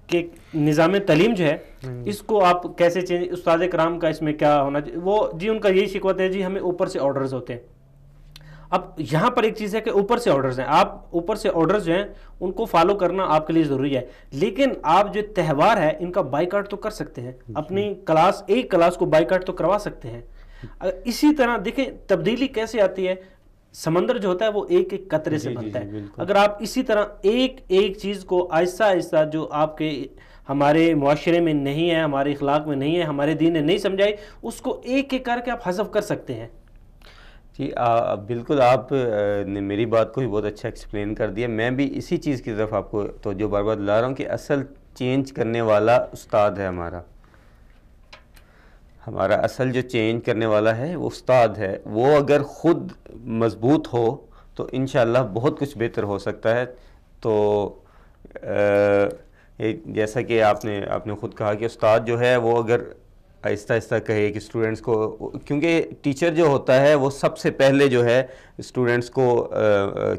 A: کہ نظام تعلیم جو ہے اس کو آپ کیسے چینج، استاد کرام کا اس میں کیا ہونا چاہیے، وہ جی ان کا یہی شکوت ہے جی ہمیں اوپر سے آرڈرز ہوتے ہیں۔ اب یہاں پر ایک چیز ہے کہ اوپر سے آرڈرز ہیں، آپ اوپر سے آرڈرز جو ہیں ان کو فالو کرنا آپ کے لیے ضروری ہے، لیکن آپ جو تہوار ہے ان کا بائیکاٹ تو کر سکتے ہیں، اپنی کلاس ایک کلاس کو بائیکاٹ تو کروا سکتے ہیں۔ اسی طرح دیکھیں تبدیلی کیسے آتی ہے، سمندر جو ہوتا ہے وہ ایک ایک قطرے سے بنتا ہے، اگر آپ اسی طرح ایک ایک چیز کو آہستہ آہستہ جو آپ کے ہمارے معاشرے میں نہیں ہے، ہمارے اخلاق میں نہیں ہے، ہمارے دین نے نہیں سمجھائی، اس کو ایک ایک کر کے آپ حذف کر سکتے ہیں۔
B: جی بالکل، آپ نے میری بات کو بھی بہت اچھا ایکسپلین کر دیا۔ میں بھی اسی چیز کی طرف آپ کو توجہ بار بار لا رہا ہوں کہ اصل چینج کرنے والا استاد ہے ہمارا اصل جو چینج کرنے والا ہے وہ استاد ہے۔ وہ اگر خود مضبوط ہو تو انشاءاللہ بہت کچھ بہتر ہو سکتا ہے۔ تو جیسا کہ آپ نے خود کہا کہ استاد جو ہے وہ اگر آہستہ آہستہ کہے کہ اسٹوڈنٹس کو، کیونکہ ٹیچر جو ہوتا ہے وہ سب سے پہلے جو ہے اسٹوڈنٹس کو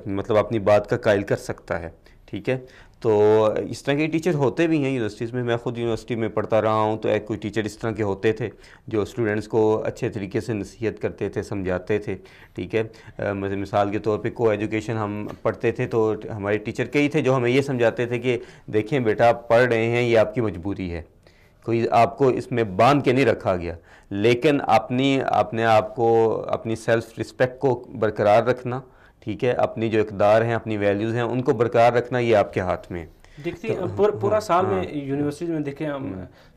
B: مطلب اپنی بات کا قائل کر سکتا ہے، ٹھیک ہے۔ تو اس طرح کے ٹیچر ہوتے بھی ہیں یونیورسٹیز میں، میں خود یونیورسٹی میں پڑھتا رہا ہوں، تو ایک کوئی ٹیچر اس طرح کے ہوتے تھے جو اسٹوڈنٹس کو اچھے طریقے سے نصیحت کرتے تھے، سمجھاتے تھے، ٹھیک ہے۔ مثال کے طور پہ کو ایجوکیشن ہم پڑھتے تھے تو ہمارے ٹیچر کئی تھے جو ہمیں یہ سمجھاتے تھے کہ دیکھیں بیٹا آپ پڑھ رہے ہیں، یہ آپ کی مجبوری ہے، کوئی آپ کو اس میں باندھ کے نہیں رکھا گیا، لیکن اپنے آپ کو، اپنی سیلف رسپیکٹ کو برقرار رکھنا، ٹھیک ہے، اپنی جو اقدار ہیں، اپنی ویلیوز ہیں ان کو برقرار رکھنا، یہ آپ کے ہاتھ میں ہے۔
A: دیکھتے پورا سال میں یونیورسٹیز میں دیکھیں ہم،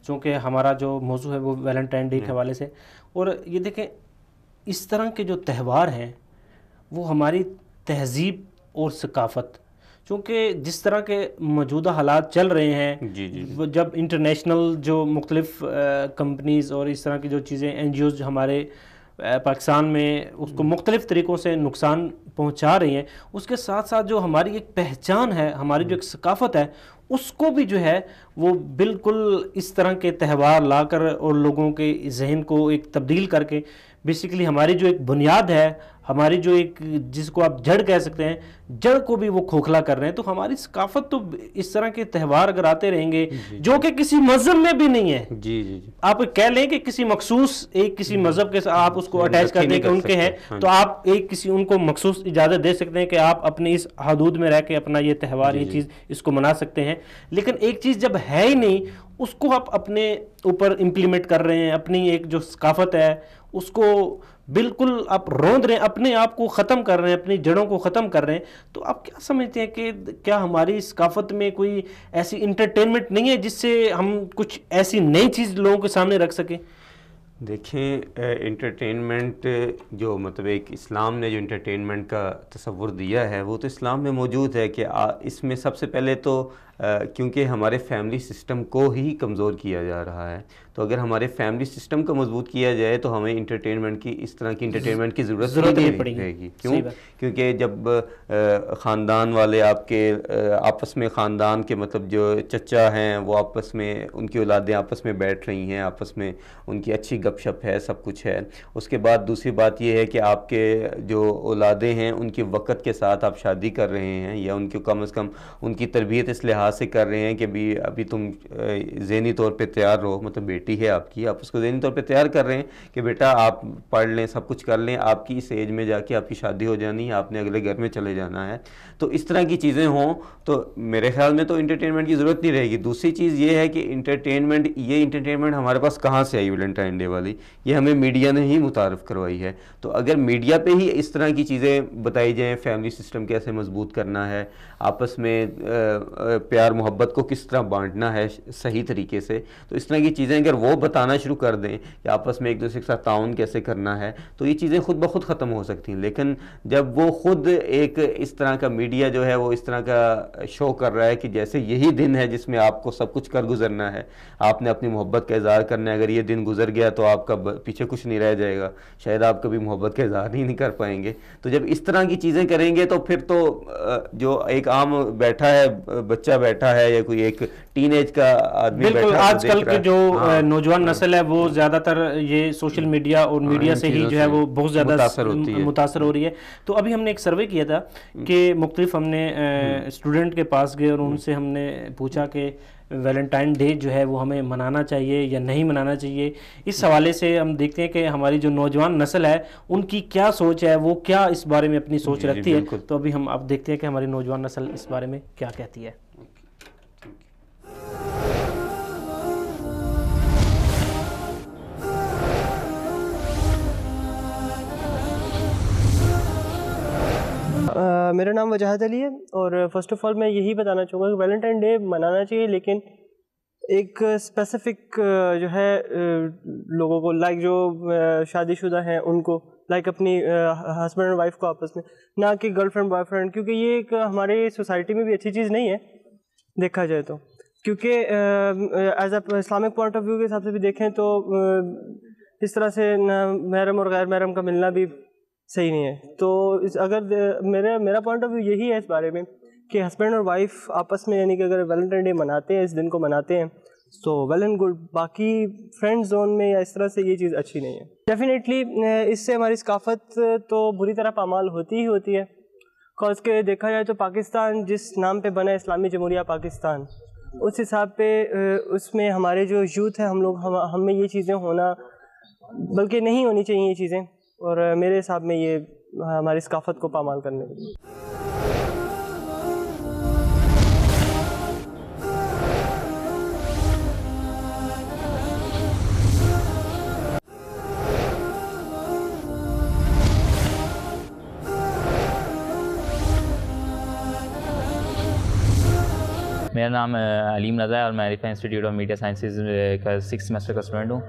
A: چونکہ ہمارا جو موضوع ہے وہ ویلنٹائن ڈے کے حوالے سے، اور یہ دیکھیں اس طرح کے جو تہوار ہیں وہ ہماری تہذیب اور ثقافت، چونکہ جس طرح کے موجودہ حالات چل رہے ہیں، جب انٹرنیشنل جو مختلف کمپنیز اور اس طرح کی جو چیزیں این جی اوز جو ہمارے پاکستان میں اس کو مختلف طریقوں سے نقصان پہنچا رہی ہیں، اس کے ساتھ ساتھ جو ہماری ایک پہچان ہے، ہماری جو ایک ثقافت ہے، اس کو بھی جو ہے وہ بالکل اس طرح کے تہوار لا کر اور لوگوں کے ذہن کو ایک تبدیل کر کے بیسیکلی ہماری جو ایک بنیاد ہے، ہماری جو ایک جس کو آپ جڑ کہہ سکتے ہیں، جڑ کو بھی وہ کھوکھلا کر رہے ہیں۔ تو ہماری ثقافت تو اس طرح کے تہوار اگر آتے رہیں گے جو کہ کسی مذہب میں بھی نہیں ہے، آپ کہہ لیں کہ کسی مخصوص کسی مذہب کے ساتھ آپ اس کو اٹیچ کر دیں کہ ان کے ہیں، تو آپ کسی ان کو مخصوص اجازت دے سکتے ہیں کہ آپ اپنی اس حدود میں رہ کے اپنا یہ تہوار یہ چیز اس کو منا سکتے ہیں، لیکن ایک چیز جب ہے ہی نہیں اس کو آپ اپنے اوپر امپلیمنٹ کر رہے ہیں، اپنی ایک جو ثقافت ہے اس کو بالکل آپ روند رہے ہیں، اپنے آپ کو ختم کر رہے ہیں، اپنی جڑوں کو ختم کر رہے ہیں، تو آپ کیا سمجھتے ہیں کہ کیا ہماری ثقافت میں کوئی ایسی انٹرٹینمنٹ نہیں ہے جس سے ہم کچھ ایسی نئی چیز لوگوں کے سامنے رکھ سکیں؟
B: دیکھیں انٹرٹینمنٹ جو مطلب ایک اسلام نے جو انٹرٹینمنٹ کا تصور دیا ہے وہ تو اسلام میں موجود ہے کہ اس میں سب سے پہلے تو کیونکہ ہمارے فیملی سسٹم کو ہی کمزور کیا جا رہا ہے، تو اگر ہمارے فیملی سسٹم کو مضبوط کیا جائے تو ہمیں انٹرٹینمنٹ کی اس طرح کی انٹرٹینمنٹ کی ضرورت نہیں رہے گی. کیوں؟ کیونکہ جب خاندان والے آپ کے آپس میں، خاندان کے مطلب جو چچا ہیں وہ آپس میں، ان کی اولادیں آپس میں بیٹھ رہی ہیں، آپس میں ان کی اچھی گپ شپ ہے، سب کچھ ہے. اس کے بعد دوسری بات یہ ہے کہ آپ کے جو اولادیں ہیں ان کی وقت کے ساتھ آپ شادی کر رہے ہیں، یا ان کی کم از کم ان کی تربیت اس لحاظ سے کر رہے ہیں کہ ابھی تم ذہنی طور پہ تیار رہو، مطلب بیٹی ہے آپ کی، آپ اس کو ذہنی طور پہ تیار کر رہے ہیں کہ بیٹا آپ پڑھ لیں، سب کچھ کر لیں، آپ کی اس ایج میں جا کے آپ کی شادی ہو جانی ہے، آپ نے اگلے گھر میں چلے جانا ہے. تو اس طرح کی چیزیں ہوں تو میرے خیال میں تو انٹرٹینمنٹ کی ضرورت نہیں رہے گی. دوسری چیز یہ ہے کہ انٹرٹینمنٹ ہمارے پاس کہاں سے آئی ویلنٹائن ڈے والی؟ یہ ہمیں میڈیا نے ہی متعارف کروائی ہے. تو اگر میڈیا پہ ہی اس طرح کی چیزیں بتائی جائیں، فیملی سسٹم کیسے مضبوط کرنا ہے، آپس میں پیار محبت کو کس طرح بانٹنا ہے صحیح طریقے سے، تو اس طرح کی چیزیں اگر وہ بتانا شروع کر دیں کہ آپس میں ایک دوسرے کے ساتھ تعاون کیسے کرنا ہے، تو یہ چیزیں خود بخود ختم ہو سکتی ہیں. لیکن جب وہ خود ایک اس طرح کا میڈیا جو ہے وہ اس طرح کا شو کر رہا ہے کہ جیسے یہی دن ہے جس میں آپ کو سب کچھ کر گزرنا ہے، آپ نے اپنی محبت کا اظہار کرنا ہے، اگر یہ دن گزر گیا تو آپ کا پیچھے کچھ نہیں رہ جائے گا، شاید آپ کبھی محبت کا اظہار ہی نہیں کر پائیں گے. تو جب اس طرح کی چیزیں کریں گے تو پھر تو جو ایک عام بیٹھا ہے، بچہ بیٹھا ہے، یا کوئی ایک ٹین ایج کا آدمی بیٹھا ہے،
A: بالکل آج کل کے جو نوجوان نسل ہے وہ زیادہ تر یہ سوشل میڈیا اور میڈیا سے ہی جو ہے وہ بہت زیادہ متاثر ہو رہی ہے. تو ابھی ہم نے ایک سروے کیا تھا کہ مختلف ہم نے اسٹوڈنٹ کے پاس گئے اور ان سے ہم نے پوچھا کہ ویلنٹائن ڈے جو ہے وہ ہمیں منانا چاہیے یا نہیں منانا چاہیے. اس حوالے سے ہم دیکھتے ہیں کہ ہماری جو نوجوان نسل ہے ان کی کیا سوچ ہے، وہ کیا اس بارے میں اپنی سوچ رکھتی ہے. تو ابھی ہم اب دیکھتے ہیں کہ ہماری نوجوان نسل اس بارے میں کیا کہتی ہے.
D: میرا نام وجاہت علی ہے، اور فرسٹ آف آل میں یہی بتانا چاہوں گا کہ ویلنٹائن ڈے منانا چاہیے، لیکن ایک اسپیسیفک جو ہے لوگوں کو، لائک جو شادی شدہ ہیں ان کو، لائک اپنی ہسبینڈ اور وائف کو آپس میں، نہ کہ گرل فرینڈ بوائے فرینڈ، کیونکہ یہ ایک ہمارے سوسائٹی میں بھی اچھی چیز نہیں ہے دیکھا جائے تو. کیونکہ as a Islamic point of view کے حساب سے بھی دیکھیں تو اس طرح سے محرم اور غیر محرم کا ملنا بھی صحیح نہیں ہے. تو اگر میرا پوائنٹ آف ویو یہی ہے اس بارے میں کہ ہسبینڈ اور وائف آپس میں، یعنی کہ اگر ویلنٹائن ڈے مناتے ہیں، اس دن کو مناتے ہیں، تو ویل اینڈ گڈ. باقی فرینڈ زون میں یا اس طرح سے یہ چیز اچھی نہیں ہے. ڈیفینیٹلی اس سے ہماری ثقافت تو بری طرح پامال ہوتی ہی ہوتی ہے. کاز کہ دیکھا جائے تو پاکستان جس نام پہ بنا ہے اسلامی جمہوریہ پاکستان، اس حساب پہ اس میں ہمارے جو یوتھ ہے، ہم میں یہ چیزیں ہونا، بلکہ نہیں ہونی چاہیے یہ چیزیں، اور میرے حساب میں یہ ہماری ثقافت کو پامال کرنے کے لیے.
E: میرا نام علیم رضا ہے اور میں Riphah institute of media sciences کا 6 سیمسٹر کا اسٹوڈنٹ ہوں.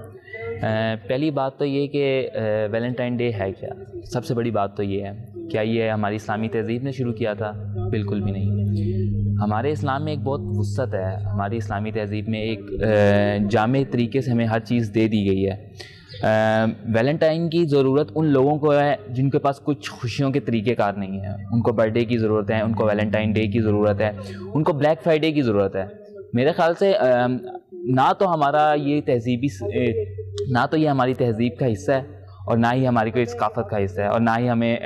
E: پہلی بات تو یہ کہ ویلنٹائن ڈے ہے کیا؟ سب سے بڑی بات تو یہ ہے، کیا یہ ہماری اسلامی تہذیب نے شروع کیا تھا؟ بالکل بھی نہیں. ہمارے اسلام میں ایک بہت وسعت ہے. ہماری اسلامی تہذیب میں ایک جامع طریقے سے ہمیں ہر چیز دے دی گئی ہے. ویلنٹائن کی ضرورت ان لوگوں کو ہے جن کے پاس کچھ خوشیوں کے طریقہ کار نہیں ہیں. ان کو برتھ ڈے کی ضرورت ہے، ان کو ویلنٹائن ڈے کی ضرورت ہے، ان کو بلیک فرائیڈے کی ضرورت ہے. میرے خیال سے نہ تو یہ ہماری تہذیب کا حصہ ہے، اور نہ ہی ہماری کوئی ثقافت کا حصہ ہے، اور نہ ہی ہمیں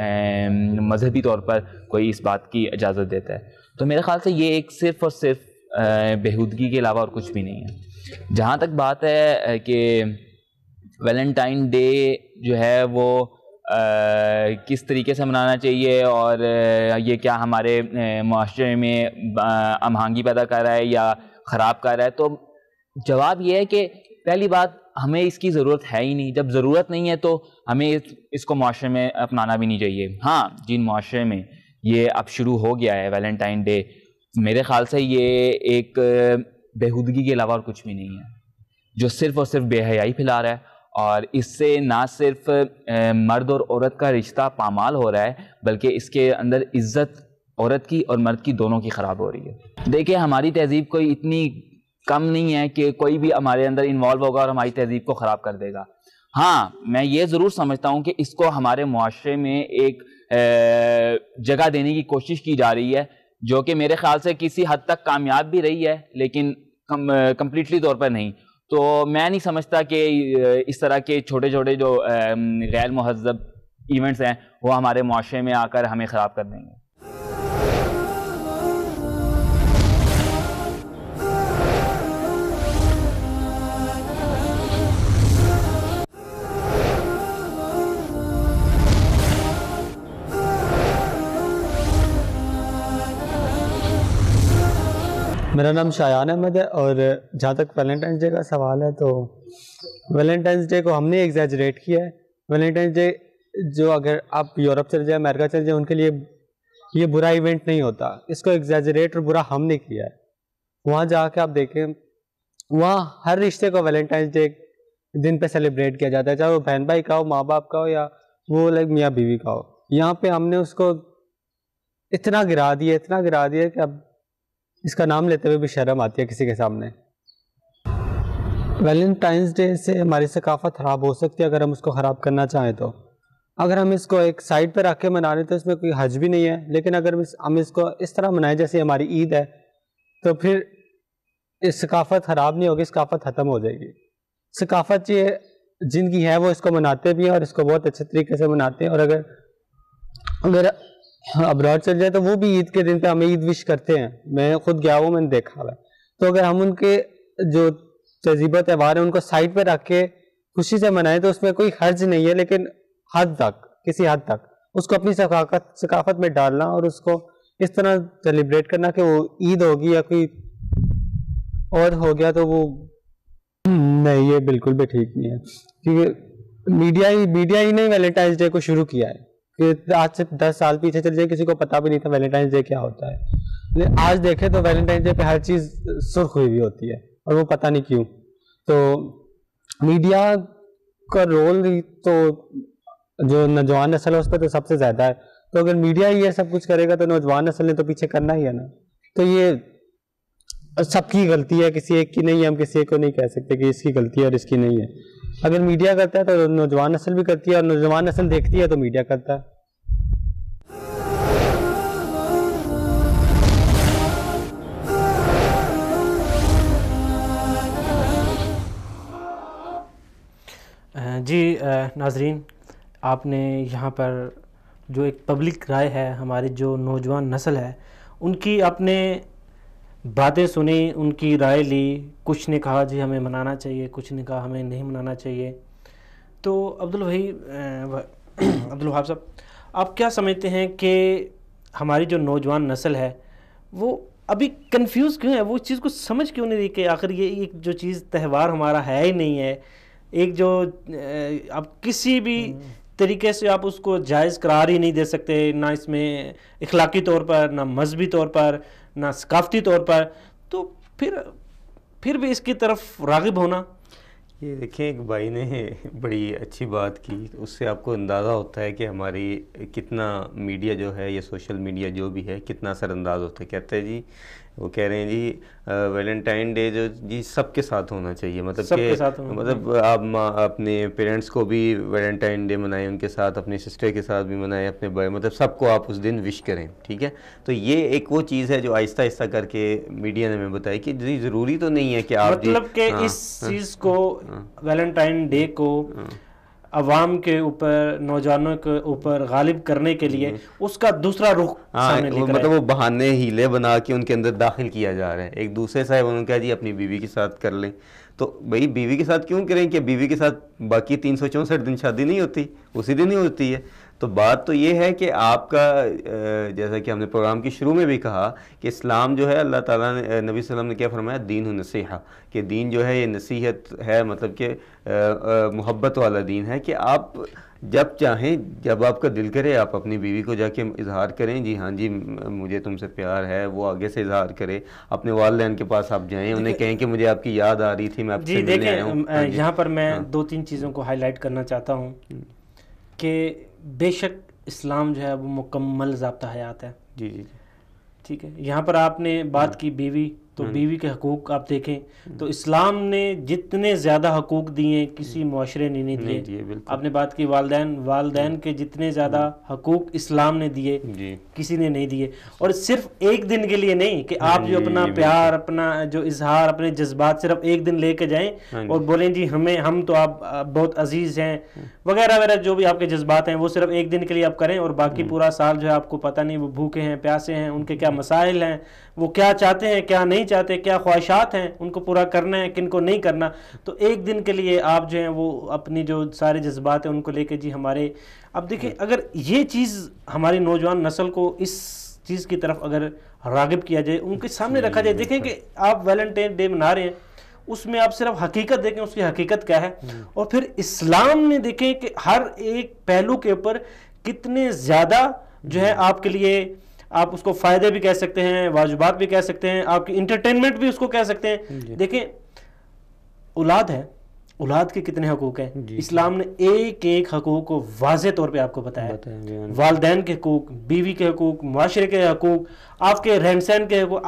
E: مذہبی طور پر کوئی اس بات کی اجازت دیتا ہے. تو میرے خیال سے یہ ایک صرف اور صرف بےہودگی کے علاوہ اور کچھ بھی نہیں ہے. جہاں تک بات ہے کہ ویلنٹائن ڈے جو ہے وہ کس طریقے سے منانا چاہیے اور یہ کیا ہمارے معاشرے میں ہم آہنگی پیدا کر رہا ہے یا خراب کر رہا ہے، تو جواب یہ ہے کہ پہلی بات ہمیں اس کی ضرورت ہے ہی نہیں. جب ضرورت نہیں ہے تو ہمیں اس کو معاشرے میں اپنانا بھی نہیں چاہیے. ہاں، جن معاشرے میں یہ اب شروع ہو گیا ہے ویلنٹائن ڈے، میرے خیال سے یہ ایک بےہودگی کے علاوہ اور کچھ بھی نہیں ہے، جو صرف اور صرف بے حیائی پھیلا رہا ہے اور اس سے نہ صرف مرد اور عورت کا رشتہ پامال ہو رہا ہے بلکہ اس کے اندر عزت عورت کی اور مرد کی دونوں کی خراب ہو رہی ہے. دیکھیں ہماری تہذیب کوئی اتنی کم نہیں ہے کہ کوئی بھی ہمارے اندر انوالو ہوگا اور ہماری تہذیب کو خراب کر دے گا. ہاں میں یہ ضرور سمجھتا ہوں کہ اس کو ہمارے معاشرے میں ایک جگہ دینے کی کوشش کی جا رہی ہے جو کہ میرے خیال سے کسی حد تک کامیاب بھی رہی ہے لیکن کمپلیٹلی طور پر نہیں. تو میں نہیں سمجھتا کہ اس طرح کے چھوٹے چھوٹے جو غیر مہذب ایونٹس ہیں وہ ہمارے معاشرے میں آ کر ہمیں خراب کر دیں گے.
F: میرا نام شایان احمد ہے، اور جہاں تک ویلنٹائنس ڈے کا سوال ہے تو ویلنٹائنس ڈے کو ہم نے ایگزیجریٹ کیا ہے. ویلنٹائنس ڈے جو اگر آپ یورپ چل جائیں امریکہ چل جائیں ان کے لیے یہ برا ایونٹ نہیں ہوتا، اس کو ایگزیجریٹ اور برا ہم نے کیا ہے. وہاں جا کے آپ دیکھیں وہاں ہر رشتے کو ویلنٹائنس ڈے دن پہ سیلیبریٹ کیا جاتا ہے، چاہے وہ بہن بھائی کا ہو، ماں باپ کا ہو، یا وہ لائک میاں بیوی کا ہو. یہاں پہ ہم نے اس کو اتنا گرا دیا کہ اب اس کا نام لیتے ہوئے بھی شرم آتی ہے کسی کے سامنے. ویلنٹائنس ڈے سے ہماری ثقافت خراب ہو سکتی ہے اگر ہم اس کو خراب کرنا چاہیں تو. اگر ہم اس کو ایک سائڈ پہ رکھ کے منا رہے تو اس میں کوئی حرج بھی نہیں ہے، لیکن اگر ہم اس کو اس طرح منائیں جیسے ہماری عید ہے تو پھر اس ثقافت خراب نہیں ہوگی، ثقافت ختم ہو جائے گی. ثقافت یہ جن کی ہے وہ اس کو مناتے بھی ہیں اور اس کو بہت اچھے طریقے سے مناتے ہیں. اور اگر ابراڈ چل جائے تو وہ بھی عید کے دن پہ ہمیں عید وش کرتے ہیں. میں خود گیا ہوں، میں نے دیکھا ہوا ہے. تو اگر ہم ان کے جو تہذیب و تہوار ہیں ان کو سائڈ پہ رکھ کے خوشی سے منائیں تو اس میں کوئی حرج نہیں ہے، لیکن حد تک، کسی حد تک اس کو اپنی ثقافت میں ڈالنا اور اس کو اس طرح سیلیبریٹ کرنا کہ وہ عید ہوگی یا کوئی اور ہو گیا تو وہ نہیں، یہ بالکل بھی ٹھیک نہیں ہے. کیونکہ میڈیا ہی نے ویلنٹائنس ڈے کو شروع کیا ہے کہ آج سے 10 سال پیچھے چل جائے کسی کو پتا بھی نہیں تھا ویلنٹائنس ڈے کیا ہوتا ہے. آج دیکھیں تو ویلنٹائنس ڈے پہ ہر چیز سرخ ہوئی ہوتی ہے اور وہ پتہ نہیں کیوں. تو میڈیا کا رول تو جو نوجوان نسل ہے اس پہ تو سب سے زیادہ ہے. تو اگر میڈیا ہی یہ سب کچھ کرے گا تو نوجوان نسل نے تو پیچھے کرنا ہی ہے نا. تو یہ سب کی غلطی ہے، کسی ایک کی نہیں ہے. ہم کسی ایک کو نہیں کہہ سکتے کہ اس کی غلطی ہے اور اس کی نہیں ہے. اگر میڈیا کرتا ہے تو نوجوان نسل بھی کرتی ہے، اور نوجوان نسل دیکھتی ہے تو میڈیا کرتا ہے.
A: جی ناظرین، آپ نے یہاں پر جو ایک پبلک رائے ہے، ہماری جو نوجوان نسل ہے ان کی آپ نے باتیں سنی، ان کی رائے لی. کچھ نے کہا جی ہمیں منانا چاہیے، کچھ نے کہا ہمیں نہیں منانا چاہیے. تو عبدالوہاب صاحب، آپ کیا سمجھتے ہیں کہ ہماری جو نوجوان نسل ہے وہ ابھی کنفیوز کیوں ہے؟ وہ اس چیز کو سمجھ کیوں نہیں رہی کہ آخر یہ ایک جو چیز تہوار ہمارا ہے ہی نہیں ہے، ایک جو آپ کسی بھی طریقے سے آپ اس کو جائز قرار ہی نہیں دے سکتے، نہ اس میں اخلاقی طور پر، نہ مذہبی طور پر، نہ ثقافتی طور پر. تو پھر بھی اس کی طرف راغب ہونا.
B: یہ دیکھیں ایک بھائی نے بڑی اچھی بات کی، اس سے آپ کو اندازہ ہوتا ہے کہ ہماری کتنا میڈیا جو ہے یا سوشل میڈیا جو بھی ہے کتنا اثر انداز ہوتا ہے. کہتے ہیں جی، وہ کہہ رہے ہیں جی ویلنٹائن ڈے جو جی سب کے ساتھ ہونا چاہیے، مطلب آپ اپنے پیرنٹس کو بھی ویلنٹائن ڈے منائیں، ان کے ساتھ اپنی سسٹر کے ساتھ بھی منائیں، اپنے بھائی، مطلب سب کو آپ اس دن وش کریں. ٹھیک ہے، تو یہ ایک وہ چیز ہے جو آہستہ آہستہ کر کے میڈیا نے ہمیں بتائی کہ جی ضروری تو نہیں ہے کہ آپ
A: مطلب کہ اس چیز کو ویلنٹائن ڈے کو عوام کے اوپر، نوجوانوں کے اوپر غالب کرنے کے لیے اس کا دوسرا رخ سامنے لے کر
B: مطلب وہ بہانے ہیلے بنا کے ان کے اندر داخل کیا جا رہا ہے. ایک دوسرے صاحب انہوں نے کہا جی اپنی بیوی کے ساتھ کر لیں. تو بھائی بیوی کے ساتھ کیوں کریں کہ بیوی کے ساتھ باقی 364 دن شادی نہیں ہوتی، اسی دن ہی ہوتی ہے. تو بات تو یہ ہے کہ آپ کا جیسا کہ ہم نے پروگرام کی شروع میں بھی کہا کہ اسلام جو ہے اللہ تعالیٰ نے نبی صلی اللہ علیہ وسلم نے کیا فرمایا، دین نصیحہ، کہ دین جو ہے یہ نصیحت ہے، مطلب کہ محبت والا دین ہے، کہ آپ جب چاہیں، جب آپ کا دل کرے آپ اپنی بیوی کو جا کے اظہار کریں، جی ہاں جی مجھے تم سے پیار ہے، وہ آگے سے اظہار کرے، اپنے والدین کے پاس آپ جائیں، انہیں کہیں کہ مجھے آپ کی یاد آ رہی تھی، میں آپ سے ملنے آیا ہوں۔
A: یہاں پر میں 2-3 چیزوں کو ہائی لائٹ کرنا چاہتا ہوں کہ بے شک اسلام جو ہے وہ مکمل ضابطہ حیات ہے،
B: جی جی
A: ٹھیک ہے۔ یہاں پر آپ نے بات کی بیوی، تو بیوی کے حقوق آپ دیکھیں تو اسلام نے جتنے زیادہ حقوق دیے کسی معاشرے نے نہیں دیے۔ آپ نے بات کی والدین کے جتنے زیادہ حقوق اسلام نے دیے کسی نے نہیں دیے، اور صرف ایک دن کے لیے نہیں کہ آپ جو اپنا پیار، اپنا جو اظہار، اپنے جذبات صرف ایک دن لے کے جائیں اور بولیں جی ہم تو آپ بہت عزیز ہیں وغیرہ وغیرہ، جو بھی آپ کے جذبات ہیں وہ صرف ایک دن کے لیے آپ کریں، اور باقی پورا سال جو ہے آپ کو پتہ نہیں وہ بھوکے ہیں، پیاسے ہیں، ان کے کیا مسائل ہیں، وہ کیا چاہتے ہیں کیا نہیں چاہتے، کیا خواہشات ہیں، ان کو پورا کرنا ہے کن کو نہیں کرنا۔ تو ایک دن کے لیے آپ جو ہیں وہ اپنی جو سارے جذبات ہیں ان کو لے کے جی ہمارے، اب دیکھیں اگر یہ چیز ہماری نوجوان نسل کو اس چیز کی طرف اگر راغب کیا جائے، ان کے سامنے رکھا جائے، دیکھیں کہ آپ ویلنٹائن ڈے منا رہے ہیں، اس میں آپ صرف حقیقت دیکھیں اس کی حقیقت کیا ہے، اور پھر اسلام نے دیکھیں کہ ہر ایک پہلو کے اوپر کتنے زیادہ جو ہے آپ کے لیے، آپ اس کو فائدے بھی کہہ سکتے ہیں، واجبات بھی کہہ سکتے ہیں، آپ کی انٹرٹینمنٹ بھی اس کو کہہ سکتے ہیں۔ دیکھیں اولاد ہے، اولاد کے کتنے حقوق ہیں، اسلام نے ایک ایک حقوق کو واضح طور پہ آپ کو بتایا، والدین کے حقوق، بیوی کے حقوق، معاشرے کے حقوق، آپ کے رہن سہن کے حقوق،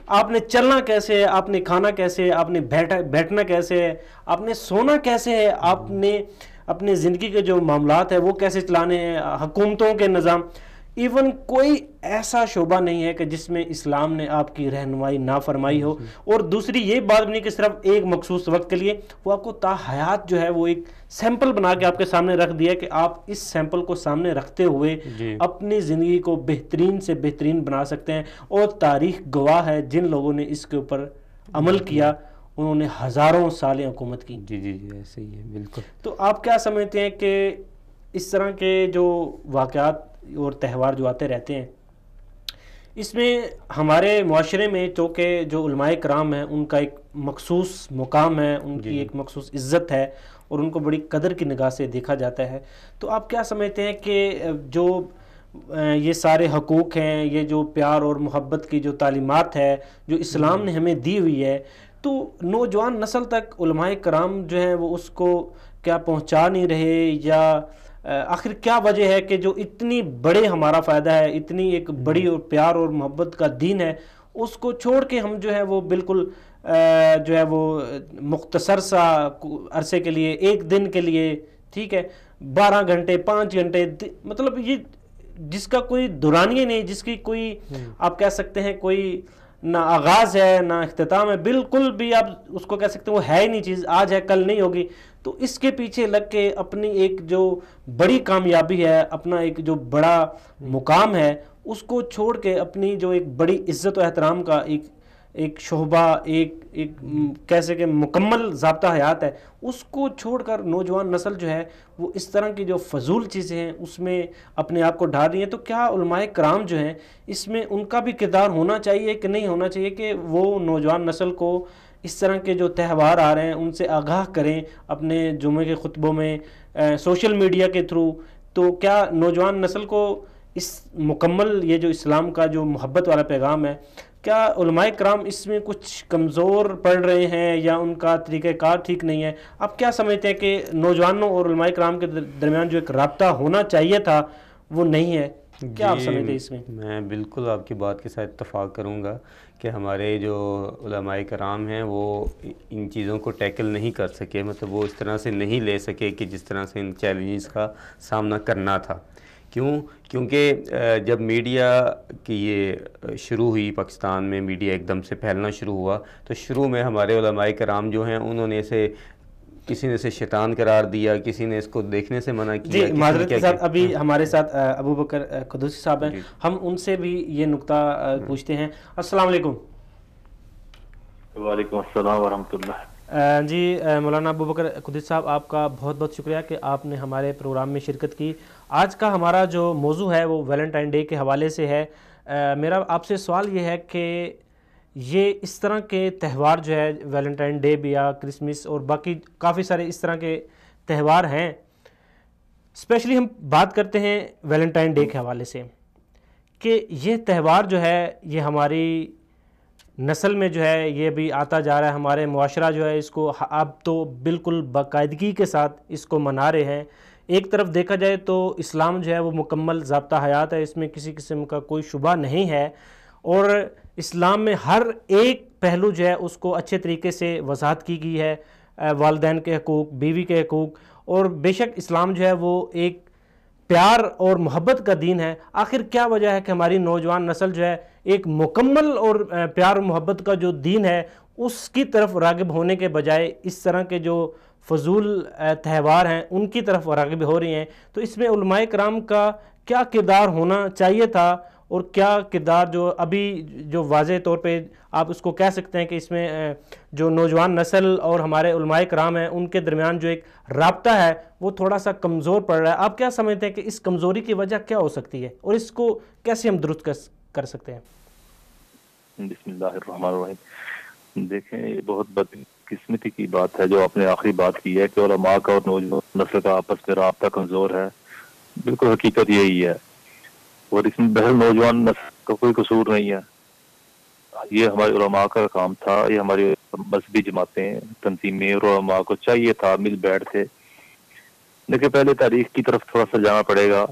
A: آپ نے چلنا کیسے ہے، آپ نے کھانا کیسے ہے، آپ نے بیٹھنا کیسے ہے، آپ نے سونا کیسے ہے، آپ نے اپنے زندگی کے جو معاملات ہیں وہ کیسے چلانے ہیں، حکومتوں کے نظام، ایون کوئی ایسا شعبہ نہیں ہے کہ جس میں اسلام نے آپ کی رہنمائی نہ فرمائی ہو۔ اور دوسری یہ بات نہیں کہ صرف ایک مخصوص وقت کے لیے، وہ آپ کو تا حیات جو ہے وہ ایک سیمپل بنا کے آپ کے سامنے رکھ دیا کہ آپ اس سیمپل کو سامنے رکھتے ہوئے اپنی زندگی کو بہترین سے بہترین بنا سکتے ہیں، اور تاریخ گواہ ہے جن لوگوں نے اس کے اوپر عمل کیا انہوں نے ہزاروں سالیں حکومت کی۔
B: جی جی جی ایسے ہی ہے بالکل۔
A: تو آپ کیا سمجھتے ہیں کہ اس طرح کے جو واقعات اور تہوار جو آتے رہتے ہیں، اس میں ہمارے معاشرے میں چونکہ جو علماء کرام ہیں ان کا ایک مخصوص مقام ہے، ان کی ایک مخصوص عزت ہے، اور ان کو بڑی قدر کی نگاہ سے دیکھا جاتا ہے، تو آپ کیا سمجھتے ہیں کہ جو یہ سارے حقوق ہیں، یہ جو پیار اور محبت کی جو تعلیمات ہے جو اسلام نے ہمیں دی ہوئی ہے، تو نوجوان نسل تک علماء کرام جو ہیں وہ اس کو کیا پہنچا نہیں رہے، یا آخر کیا وجہ ہے کہ جو اتنی بڑے ہمارا فائدہ ہے، اتنی ایک بڑی اور پیار اور محبت کا دین ہے، اس کو چھوڑ کے ہم جو ہے وہ بالکل جو ہے وہ مختصر سا عرصے کے لیے، ایک دن کے لیے، ٹھیک ہے، 12 گھنٹے 5 گھنٹے، مطلب یہ جس کا کوئی دورانیہ نہیں، جس کی کوئی آپ کہہ سکتے ہیں کوئی نہ آغاز ہے نہ اختتام ہے، بالکل بھی آپ اس کو کہہ سکتے ہیں وہ ہے ہی نہیں چیز، آج ہے کل نہیں ہوگی، تو اس کے پیچھے لگ کے اپنی ایک جو بڑی کامیابی ہے، اپنا ایک جو بڑا مقام ہے، اس کو چھوڑ کے اپنی جو ایک بڑی عزت و احترام کا ایک شعبہ، ایک کہہ سکے مکمل ضابطہ حیات ہے، اس کو چھوڑ کر نوجوان نسل جو ہے وہ اس طرح کی جو فضول چیزیں ہیں اس میں اپنے آپ کو ڈال رہی ہیں۔ تو کیا علماء کرام جو ہیں اس میں ان کا بھی کردار ہونا چاہیے کہ نہیں ہونا چاہیے کہ وہ نوجوان نسل کو اس طرح کے جو تہوار آ رہے ہیں ان سے آگاہ کریں اپنے جمعے کے خطبوں میں، سوشل میڈیا کے تھرو؟ تو کیا نوجوان نسل کو اس مکمل یہ جو اسلام کا جو محبت والا پیغام ہے، کیا علماء کرام اس میں کچھ کمزور پڑ رہے ہیں یا ان کا طریقہ کار ٹھیک نہیں ہے؟ آپ کیا سمجھتے ہیں کہ نوجوانوں اور علماء کرام کے درمیان جو ایک رابطہ ہونا چاہیے تھا وہ نہیں ہے؟ کیا آپ سمجھتے ہیں اس میں؟
B: میں بالکل آپ کی بات کے ساتھ اتفاق کروں گا کہ ہمارے جو علماء کرام ہیں وہ ان چیزوں کو ٹیکل نہیں کر سکے، مطلب وہ اس طرح سے نہیں لے سکے کہ جس طرح سے ان چیلنجز کا سامنا کرنا تھا۔ کیونکہ جب میڈیا کی یہ شروع ہوئی، پاکستان میں میڈیا ایک دم سے پھیلنا شروع ہوا، تو شروع میں ہمارے علماء کرام جو ہیں انہوں نے اسے، کسی نے اسے شیطان قرار دیا، کسی نے اس کو دیکھنے سے منع کیا۔
A: جی معذرت کے ساتھ ابھی ہمارے ساتھ ابو بکر قدوسی صاحب ہیں، ہم ان سے بھی یہ نقطہ پوچھتے ہیں۔ السلام علیکم۔
G: وعلیکم السلام ورحمۃ اللہ۔
A: جی مولانا ابو بکر قدوسی صاحب، آپ کا بہت بہت شکریہ کہ آپ نے ہمارے پروگرام میں شرکت کی، آج کا ہمارا جو موضوع ہے وہ ویلنٹائن ڈے کے حوالے سے ہے۔ میرا آپ سے سوال یہ ہے کہ یہ اس طرح کے تہوار جو ہے ویلنٹائن ڈے بھی یا کرسمس اور باقی کافی سارے اس طرح کے تہوار ہیں، اسپیشلی ہم بات کرتے ہیں ویلنٹائن ڈے کے حوالے سے کہ یہ تہوار جو ہے یہ ہماری نسل میں جو ہے یہ بھی آتا جا رہا ہے، ہمارے معاشرہ جو ہے اس کو اب تو بالکل باقاعدگی کے ساتھ اس کو منا رہے ہیں۔ ایک طرف دیکھا جائے تو اسلام جو ہے وہ مکمل ضابطہ حیات ہے، اس میں کسی قسم کا کوئی شبہ نہیں ہے، اور اسلام میں ہر ایک پہلو جو ہے اس کو اچھے طریقے سے وضاحت کی گئی ہے، والدین کے حقوق، بیوی کے حقوق، اور بے شک اسلام جو ہے وہ ایک پیار اور محبت کا دین ہے۔ آخر کیا وجہ ہے کہ ہماری نوجوان نسل جو ہے ایک مکمل اور پیار اور محبت کا جو دین ہے اس کی طرف راغب ہونے کے بجائے اس طرح کے جو فضول تہوار ہیں ان کی طرف راغب ہو رہی ہیں؟ تو اس میں علماء کرام کا کیا کردار ہونا چاہیے تھا، اور کیا کردار جو ابھی جو واضح طور پہ آپ اس کو کہہ سکتے ہیں کہ اس میں جو نوجوان نسل اور ہمارے علماء کرام ہیں ان کے درمیان جو ایک رابطہ ہے وہ تھوڑا سا کمزور پڑ رہا ہے؟ آپ کیا سمجھتے ہیں کہ اس کمزوری کی وجہ کیا ہو سکتی ہے اور اس کو کیسے ہم درست کر سکتے ہیں؟
G: بسم اللہ الرحمن الرحیم۔ دیکھیں، یہ بہت بدقسمتی کی بات ہے جو آپ نے آخری بات کی ہے کہ علماء کا اور نوجوان نسل کا آپس میں رابطہ کمزور ہے۔ بالکل حقیقت یہی ہے، اور اس میں بہر نوجوان نسل کا کوئی قصور نہیں ہے۔ یہ ہمارے علماء کا کام تھا، یہ ہماری مذہبی جماعتیں، تنظیمیں اور علماء کو چاہیے تھا مل بیٹھتے، لیکن پہلے تاریخ کی طرف تھوڑا سا جانا پڑے گا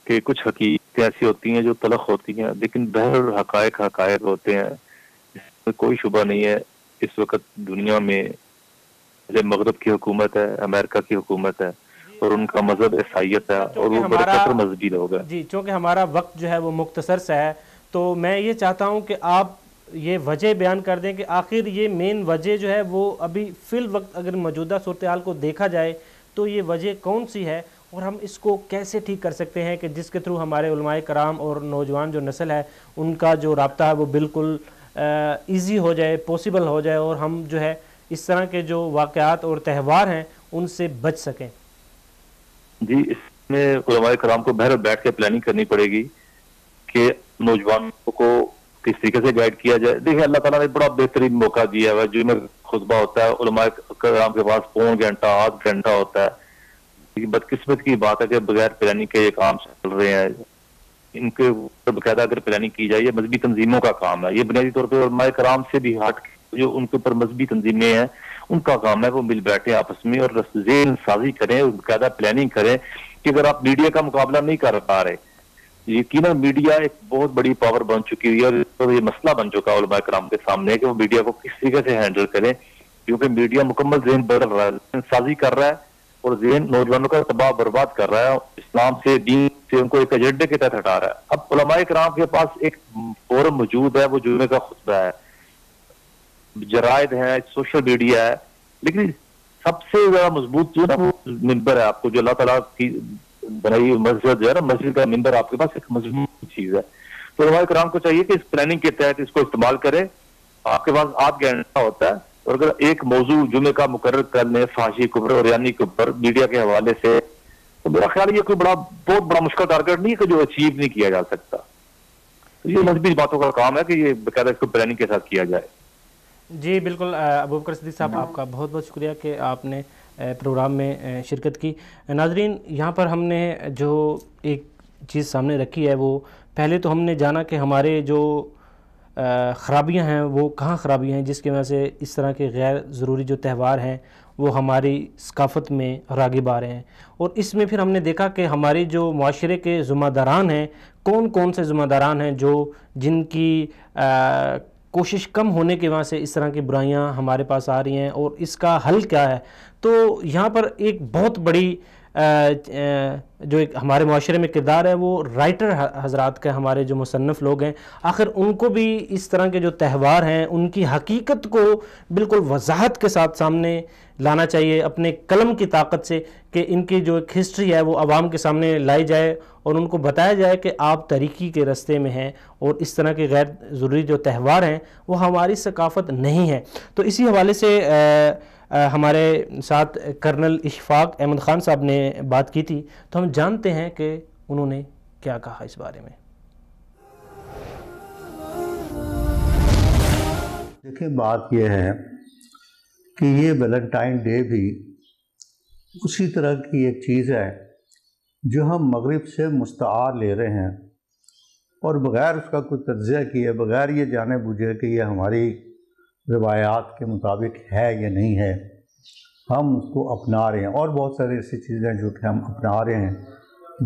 G: کہ کچھ حقیقتیں ایسی ہوتی ہیں جو تلخ ہوتی ہیں، لیکن بہر حقائق ہوتے ہیں، اس میں کوئی شبہ نہیں ہے۔ اس وقت دنیا میں مغرب کی حکومت ہے، امریکہ کی حکومت ہے، اور ان کا مذہب عیسائیت ہے، اور وہ بڑے کثر مذہبی لوگ ہیں۔
A: جی، چونکہ ہمارا وقت جو ہے وہ مختصر سا ہے، تو میں یہ چاہتا ہوں کہ آپ یہ وجہ بیان کر دیں کہ آخر یہ مین وجہ جو ہے وہ ابھی فی الوقت اگر موجودہ صورتحال کو دیکھا جائے تو یہ وجہ کون سی ہے، اور ہم اس کو کیسے ٹھیک کر سکتے ہیں کہ جس کے تھرو ہمارے علماء کرام اور نوجوان جو نسل ہے ان کا جو رابطہ ہے وہ بالکل ایزی ہو جائے، پاسبل ہو جائے، اور ہم جو ہے اس طرح کے جو واقعات اور تہوار ہیں ان سے بچ سکیں؟
G: جی، اس میں علماء کرام کو بہر بیٹھ کے پلاننگ کرنی پڑے گی کہ نوجوانوں کو کس طریقے سے گائیڈ کیا جائے۔ دیکھیں، اللہ تعالیٰ نے بڑا بہترین موقع دیا ہے، جو میں خطبہ ہوتا ہے علماء کرام کے پاس پون گھنٹہ آدھ گھنٹہ ہوتا ہے۔ بدقسمت کی بات ہے کہ بغیر پلاننگ کے یہ کام چل رہے ہیں، ان کے باقاعدہ اگر پلاننگ کی جائے، یہ مذہبی تنظیموں کا کام ہے، یہ بنیادی طور پہ علماء کرام سے بھی ہٹ جو ان کے اوپر مذہبی تنظیمیں ہیں ان کا کام ہے، وہ مل بیٹھے آپس میں اور ذہن سازی کریں، باقاعدہ پلاننگ کریں کہ اگر آپ میڈیا کا مقابلہ نہیں کر پا رہے، یقیناً میڈیا ایک بہت بڑی پاور بن چکی ہوئی ہے، اور یہ مسئلہ بن چکا ہے علماء کرام کے سامنے کہ وہ میڈیا کو کس طریقے سے ہینڈل کریں، کیونکہ میڈیا مکمل ذہن بدل رہا ہے، ذہن سازی کر رہا ہے، اور ذہن نوجوانوں کا تباہ برباد کر رہا ہے، اسلام سے، دین سے ان کو ایک ایجنڈے کے تحت ہٹا رہا ہے۔ اب علماء کرام کے پاس ایک فورم موجود ہے، وہ جمعے کا خطبہ ہے، جرائد ہیں، سوشل میڈیا ہے، لیکن سب سے زیادہ مضبوط جو نا وہ ممبر ہے، آپ کو جو اللہ تعالیٰ کی بنائی مسجد جو ہے نا، مسجد کا ممبر آپ کے پاس ایک مضبوط چیز ہے۔ تو علماء کرام کو چاہیے کہ اس پلاننگ کے تحت اس کو استعمال کرے۔ آپ کے پاس آدھ گھنٹہ ہوتا ہے، اور اگر ایک موضوع جمعے کا مقرر کر لیں فحاشی کفر اور یعنی کفر میڈیا کے حوالے سے، تو میرا خیال یہ کوئی بہت بڑا مشکل ٹارگیٹ نہیں ہے کہ جو اچیو نہیں کیا جا سکتا۔ تو یہ مذہبی باتوں کا کام ہے کہ یہ باقاعدہ اس کو پلاننگ کے ساتھ کیا جائے۔
A: جی بالکل، ابوبکر صدیق صاحب آپ کا بہت بہت شکریہ کہ آپ نے پروگرام میں شرکت کی۔ ناظرین، یہاں پر ہم نے جو ایک چیز سامنے رکھی ہے، وہ پہلے تو ہم نے جانا کہ ہمارے جو خرابیاں ہیں وہ کہاں خرابیاں ہیں جس کی وجہ سے اس طرح کے غیر ضروری جو تہوار ہیں وہ ہماری ثقافت میں راغب آ رہے ہیں، اور اس میں پھر ہم نے دیکھا کہ ہماری جو معاشرے کے ذمہ داران ہیں، کون سے ذمہ داران ہیں جن کی کوشش کم ہونے کی وجہ سے اس طرح کی برائیاں ہمارے پاس آ رہی ہیں، اور اس کا حل کیا ہے؟ تو یہاں پر ایک بہت بڑی جو ایک ہمارے معاشرے میں کردار ہے وہ رائٹر حضرات کا، ہمارے جو مصنف لوگ ہیں، آخر ان کو بھی اس طرح کے جو تہوار ہیں ان کی حقیقت کو بالکل وضاحت کے ساتھ سامنے لانا چاہیے اپنے قلم کی طاقت سے، کہ ان کی جو ایک ہسٹری ہے وہ عوام کے سامنے لائی جائے اور ان کو بتایا جائے کہ آپ تاریکی کے رستے میں ہیں، اور اس طرح کے غیر ضروری جو تہوار ہیں وہ ہماری ثقافت نہیں ہے۔ تو اسی حوالے سے ہمارے ساتھ کرنل اشفاق احمد خان صاحب نے بات کی تھی، تو ہم جانتے ہیں کہ انہوں نے کیا کہا اس بارے میں۔
H: دیکھیں، بات یہ ہے کہ یہ ویلنٹائن ڈے بھی اسی طرح کی ایک چیز ہے جو ہم مغرب سے مستعار لے رہے ہیں، اور بغیر اس کا کوئی تجزیہ کیے، بغیر یہ جانے بوجھے کہ یہ ہماری روایات کے مطابق ہے یا نہیں ہے، ہم اس کو اپنا رہے ہیں۔ اور بہت ساری ایسی چیزیں جو کہ ہم اپنا رہے ہیں،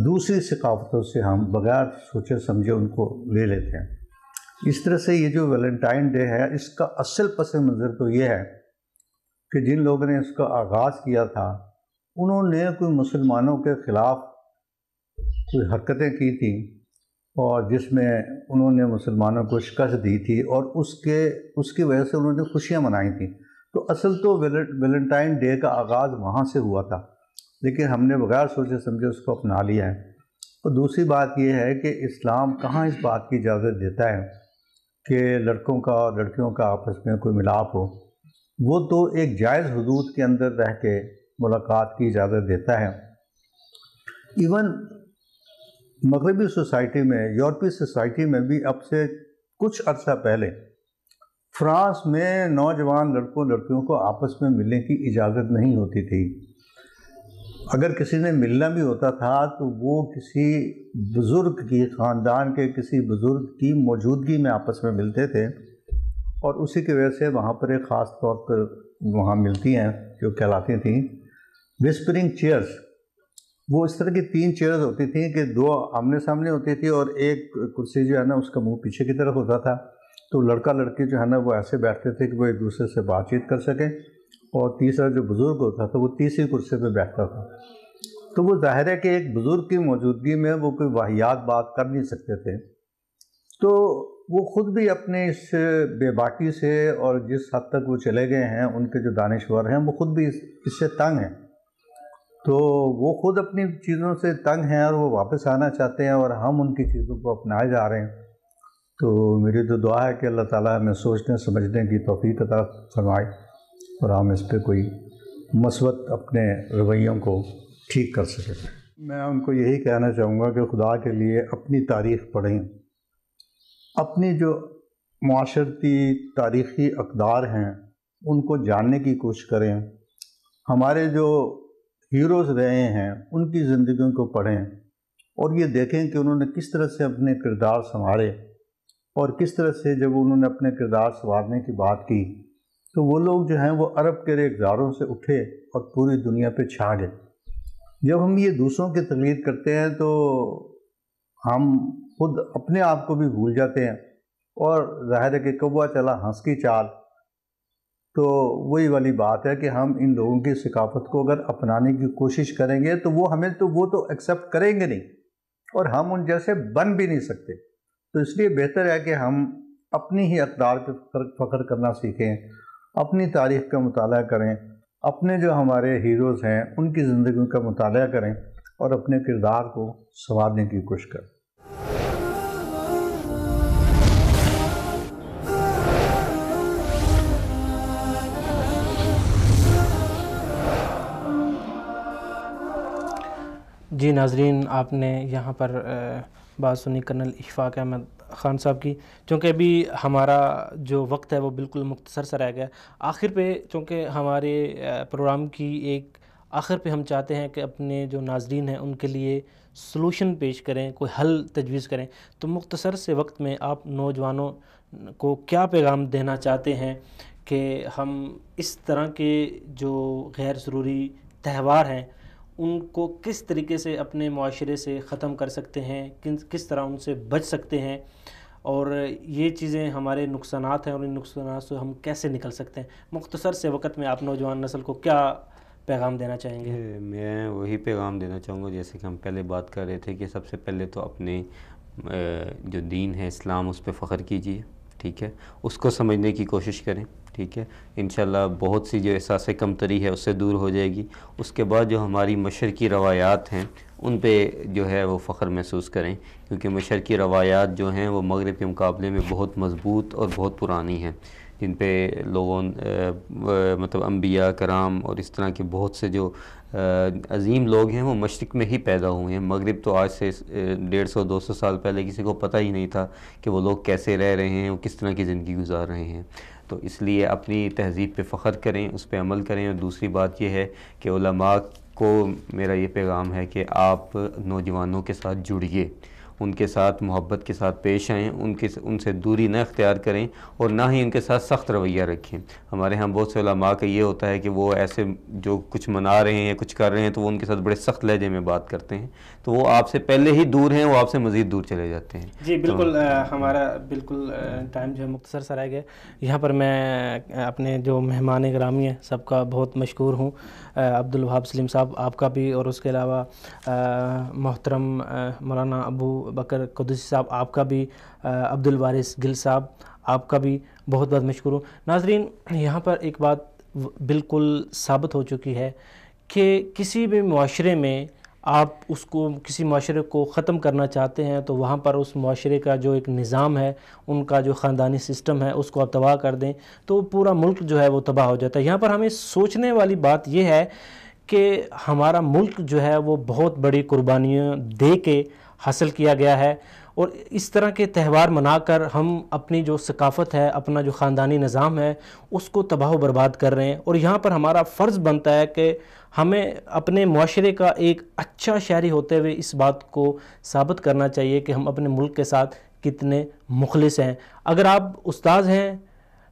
H: دوسری ثقافتوں سے ہم بغیر سوچے سمجھے ان کو لے لیتے ہیں۔ اس طرح سے یہ جو ویلنٹائن ڈے ہے، اس کا اصل پس منظر تو یہ ہے کہ جن لوگوں نے اس کا آغاز کیا تھا، انہوں نے کوئی مسلمانوں کے خلاف کوئی حرکتیں کی تھیں، اور جس میں انہوں نے مسلمانوں کو شکست دی تھی، اور اس کی وجہ سے انہوں نے خوشیاں منائی تھیں۔ تو اصل تو ویلنٹائن ڈے کا آغاز وہاں سے ہوا تھا، لیکن ہم نے بغیر سوچے سمجھے اس کو اپنا لیا ہے۔ اور دوسری بات یہ ہے کہ اسلام کہاں اس بات کی اجازت دیتا ہے کہ لڑکوں کا اور لڑکیوں کا آپس میں کوئی ملاپ ہو۔ وہ تو ایک جائز حدود کے اندر رہ کے ملاقات کی اجازت دیتا ہے۔ ایون مغربی سوسائٹی میں، یورپی سوسائٹی میں بھی اب سے کچھ عرصہ پہلے فرانس میں نوجوان لڑکوں لڑکیوں کو آپس میں ملنے کی اجازت نہیں ہوتی تھی۔ اگر کسی نے ملنا بھی ہوتا تھا تو وہ کسی بزرگ کی، خاندان کے کسی بزرگ کی موجودگی میں آپس میں ملتے تھے، اور اسی کی وجہ سے وہاں پر ایک خاص طور پر وہاں ملتی ہیں جو کہلاتی تھیں وسپرنگ چیئرز۔ وہ اس طرح کی 3 چیئرز ہوتی تھیں کہ 2 آمنے سامنے ہوتی تھی، اور ایک کرسی جو ہے نا اس کا منہ پیچھے کی طرف ہوتا تھا، تو لڑکا لڑکی جو ہے نا وہ ایسے بیٹھتے تھے کہ وہ ایک دوسرے سے بات چیت کر سکیں، اور تیسرا جو بزرگ ہوتا تھا وہ تیسری کرسی پہ بیٹھتا تھا۔ تو وہ ظاہر ہے کہ ایک بزرگ کی موجودگی میں وہ کوئی واہیات بات کر نہیں سکتے تھے، تو وہ خود بھی اپنے اس بے باکی سے، اور جس حد تک وہ چلے گئے ہیں ان کے جو دانشور ہیں وہ خود بھی اس سے تنگ ہیں، تو وہ خود اپنی چیزوں سے تنگ ہیں اور وہ واپس آنا چاہتے ہیں، اور ہم ان کی چیزوں کو اپنائے جا رہے ہیں۔ تو میری تو دعا ہے کہ اللہ تعالیٰ ہمیں سوچنے سمجھنے کی توفیق عطا فرمائے، اور ہم اس پہ کوئی مثبت اپنے رویوں کو ٹھیک کر سکیں۔ میں ان کو یہی کہنا چاہوں گا کہ خدا کے لیے اپنی تاریخ پڑھیں، اپنی جو معاشرتی تاریخی اقدار ہیں ان کو جاننے کی کوشش کریں، ہمارے جو ہیروز رہے ہیں ان کی زندگیوں کو پڑھیں، اور یہ دیکھیں کہ انہوں نے کس طرح سے اپنے کردار سنوارے، اور کس طرح سے جب انہوں نے اپنے کردار سنوارنے کی بات کی تو وہ لوگ جو ہیں وہ عرب کے ریگزاروں سے اٹھے اور پوری دنیا پہ چھا گئے۔ جب ہم یہ دوسروں کی تقلید کرتے ہیں تو ہم خود اپنے آپ کو بھی بھول جاتے ہیں، اور ظاہر ہے کہ کوا چلا ہنس کی چال، تو وہی والی بات ہے کہ ہم ان لوگوں کی ثقافت کو اگر اپنانے کی کوشش کریں گے تو وہ تو ایکسیپٹ کریں گے نہیں، اور ہم ان جیسے بن بھی نہیں سکتے۔ تو اس لیے بہتر ہے کہ ہم اپنی ہی اقدار پہ فخر کرنا سیکھیں، اپنی تاریخ کا مطالعہ کریں، اپنے جو ہمارے ہیروز ہیں ان کی زندگیوں کا مطالعہ کریں، اور اپنے کردار کو سنوارنے کی کوشش کریں۔
A: جی ناظرین، آپ نے یہاں پر بات سنی کرنل اشفاق احمد خان صاحب کی۔ چونکہ ابھی ہمارا جو وقت ہے وہ بالکل مختصر سا رہ گیا، آخر پہ چونکہ ہمارے پروگرام کی ایک آخر پہ ہم چاہتے ہیں کہ اپنے جو ناظرین ہیں ان کے لیے سلوشن پیش کریں، کوئی حل تجویز کریں، تو مختصر سے وقت میں آپ نوجوانوں کو کیا پیغام دینا چاہتے ہیں کہ ہم اس طرح کے جو غیر ضروری تہوار ہیں ان کو کس طریقے سے اپنے معاشرے سے ختم کر سکتے ہیں، کس طرح ان سے بچ سکتے ہیں، اور یہ چیزیں ہمارے نقصانات ہیں اور ان نقصانات سے ہم کیسے نکل سکتے ہیں؟ مختصر سے وقت میں آپ نوجوان نسل کو کیا پیغام دینا چاہیں گے؟
B: میں وہی پیغام دینا چاہوں گا جیسے کہ ہم پہلے بات کر رہے تھے کہ سب سے پہلے تو اپنے جو دین ہے اسلام اس پہ فخر کیجیے، ٹھیک ہے، اس کو سمجھنے کی کوشش کریں، ٹھیک ہے، انشاءاللہ بہت سی جو احساس کمتری ہے اس سے دور ہو جائے گی۔ اس کے بعد جو ہماری مشرقی روایات ہیں ان پہ جو ہے وہ فخر محسوس کریں، کیونکہ مشرقی روایات جو ہیں وہ مغرب کے مقابلے میں بہت مضبوط اور بہت پرانی ہیں، جن پہ لوگوں مطلب انبیاء کرام اور اس طرح کے بہت سے جو عظیم لوگ ہیں وہ مشرق میں ہی پیدا ہوئے ہیں۔ مغرب تو آج سے 150-200 سال پہلے کسی کو پتہ ہی نہیں تھا کہ وہ لوگ کیسے رہ رہے ہیں، وہ کس طرح کی زندگی گزار رہے ہیں۔ تو اس لیے اپنی تہذیب پہ فخر کریں، اس پہ عمل کریں۔ اور دوسری بات یہ ہے کہ علماء کو میرا یہ پیغام ہے کہ آپ نوجوانوں کے ساتھ جڑیے، ان کے ساتھ محبت کے ساتھ پیش آئیں، ان سے دوری نہ اختیار کریں اور نہ ہی ان کے ساتھ سخت رویہ رکھیں۔ ہمارے ہاں بہت سے علماء کا یہ ہوتا ہے کہ وہ ایسے جو کچھ منا رہے ہیں کچھ کر رہے ہیں تو وہ ان کے ساتھ بڑے سخت لہجے میں بات کرتے ہیں، تو وہ آپ سے پہلے ہی دور ہیں، وہ آپ سے مزید دور چلے جاتے ہیں۔
A: جی بالکل، ہمارا بالکل ٹائم جو ہے مختصر سا رہ گیا۔ یہاں پر میں اپنے جو مہمان گرامی ہیں سب کا بہت مشکور ہوں، عبدالوہاب سلیم صاحب آپ کا بھی، اور اس کے علاوہ محترم مولانا ابو بکر قدسی صاحب آپ کا بھی، عبدالوارث گل صاحب آپ کا بھی بہت بہت مشکور ہوں۔ ناظرین، یہاں پر ایک بات بالکل ثابت ہو چکی ہے کہ کسی بھی معاشرے میں آپ اس کو کسی معاشرے کو ختم کرنا چاہتے ہیں تو وہاں پر اس معاشرے کا جو ایک نظام ہے، ان کا جو خاندانی سسٹم ہے، اس کو آپ تباہ کر دیں تو پورا ملک جو ہے وہ تباہ ہو جاتا ہے۔ یہاں پر ہمیں سوچنے والی بات یہ ہے کہ ہمارا ملک جو ہے وہ بہت بڑی قربانیاں دے کے حاصل کیا گیا ہے، اور اس طرح کے تہوار منا کر ہم اپنی جو ثقافت ہے، اپنا جو خاندانی نظام ہے، اس کو تباہ و برباد کر رہے ہیں۔ اور یہاں پر ہمارا فرض بنتا ہے کہ ہمیں اپنے معاشرے کا ایک اچھا شہری ہوتے ہوئے اس بات کو ثابت کرنا چاہیے کہ ہم اپنے ملک کے ساتھ کتنے مخلص ہیں۔ اگر آپ استاذ ہیں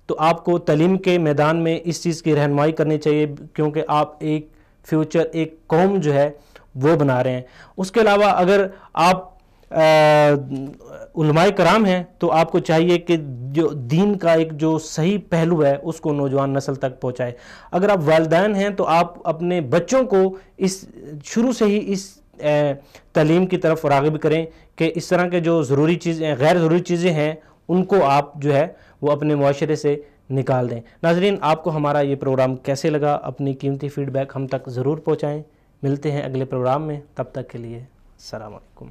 A: تو آپ کو تعلیم کے میدان میں اس چیز کی رہنمائی کرنی چاہیے، کیونکہ آپ ایک فیوچر، ایک قوم جو ہے وہ بنا رہے ہیں۔ اس کے علاوہ اگر آپ علماء کرام ہیں تو آپ کو چاہیے کہ جو دین کا ایک جو صحیح پہلو ہے اس کو نوجوان نسل تک پہنچائے۔ اگر آپ والدین ہیں تو آپ اپنے بچوں کو اس شروع سے ہی اس تعلیم کی طرف راغب کریں کہ اس طرح کے جو ضروری چیزیں، غیر ضروری چیزیں ہیں، ان کو آپ جو ہے وہ اپنے معاشرے سے نکال دیں۔ ناظرین، آپ کو ہمارا یہ پروگرام کیسے لگا؟ اپنی قیمتی فیڈ بیک ہم تک ضرور پہنچائیں۔ ملتے ہیں اگلے پروگرام میں، تب تک کے لیے السلام علیکم۔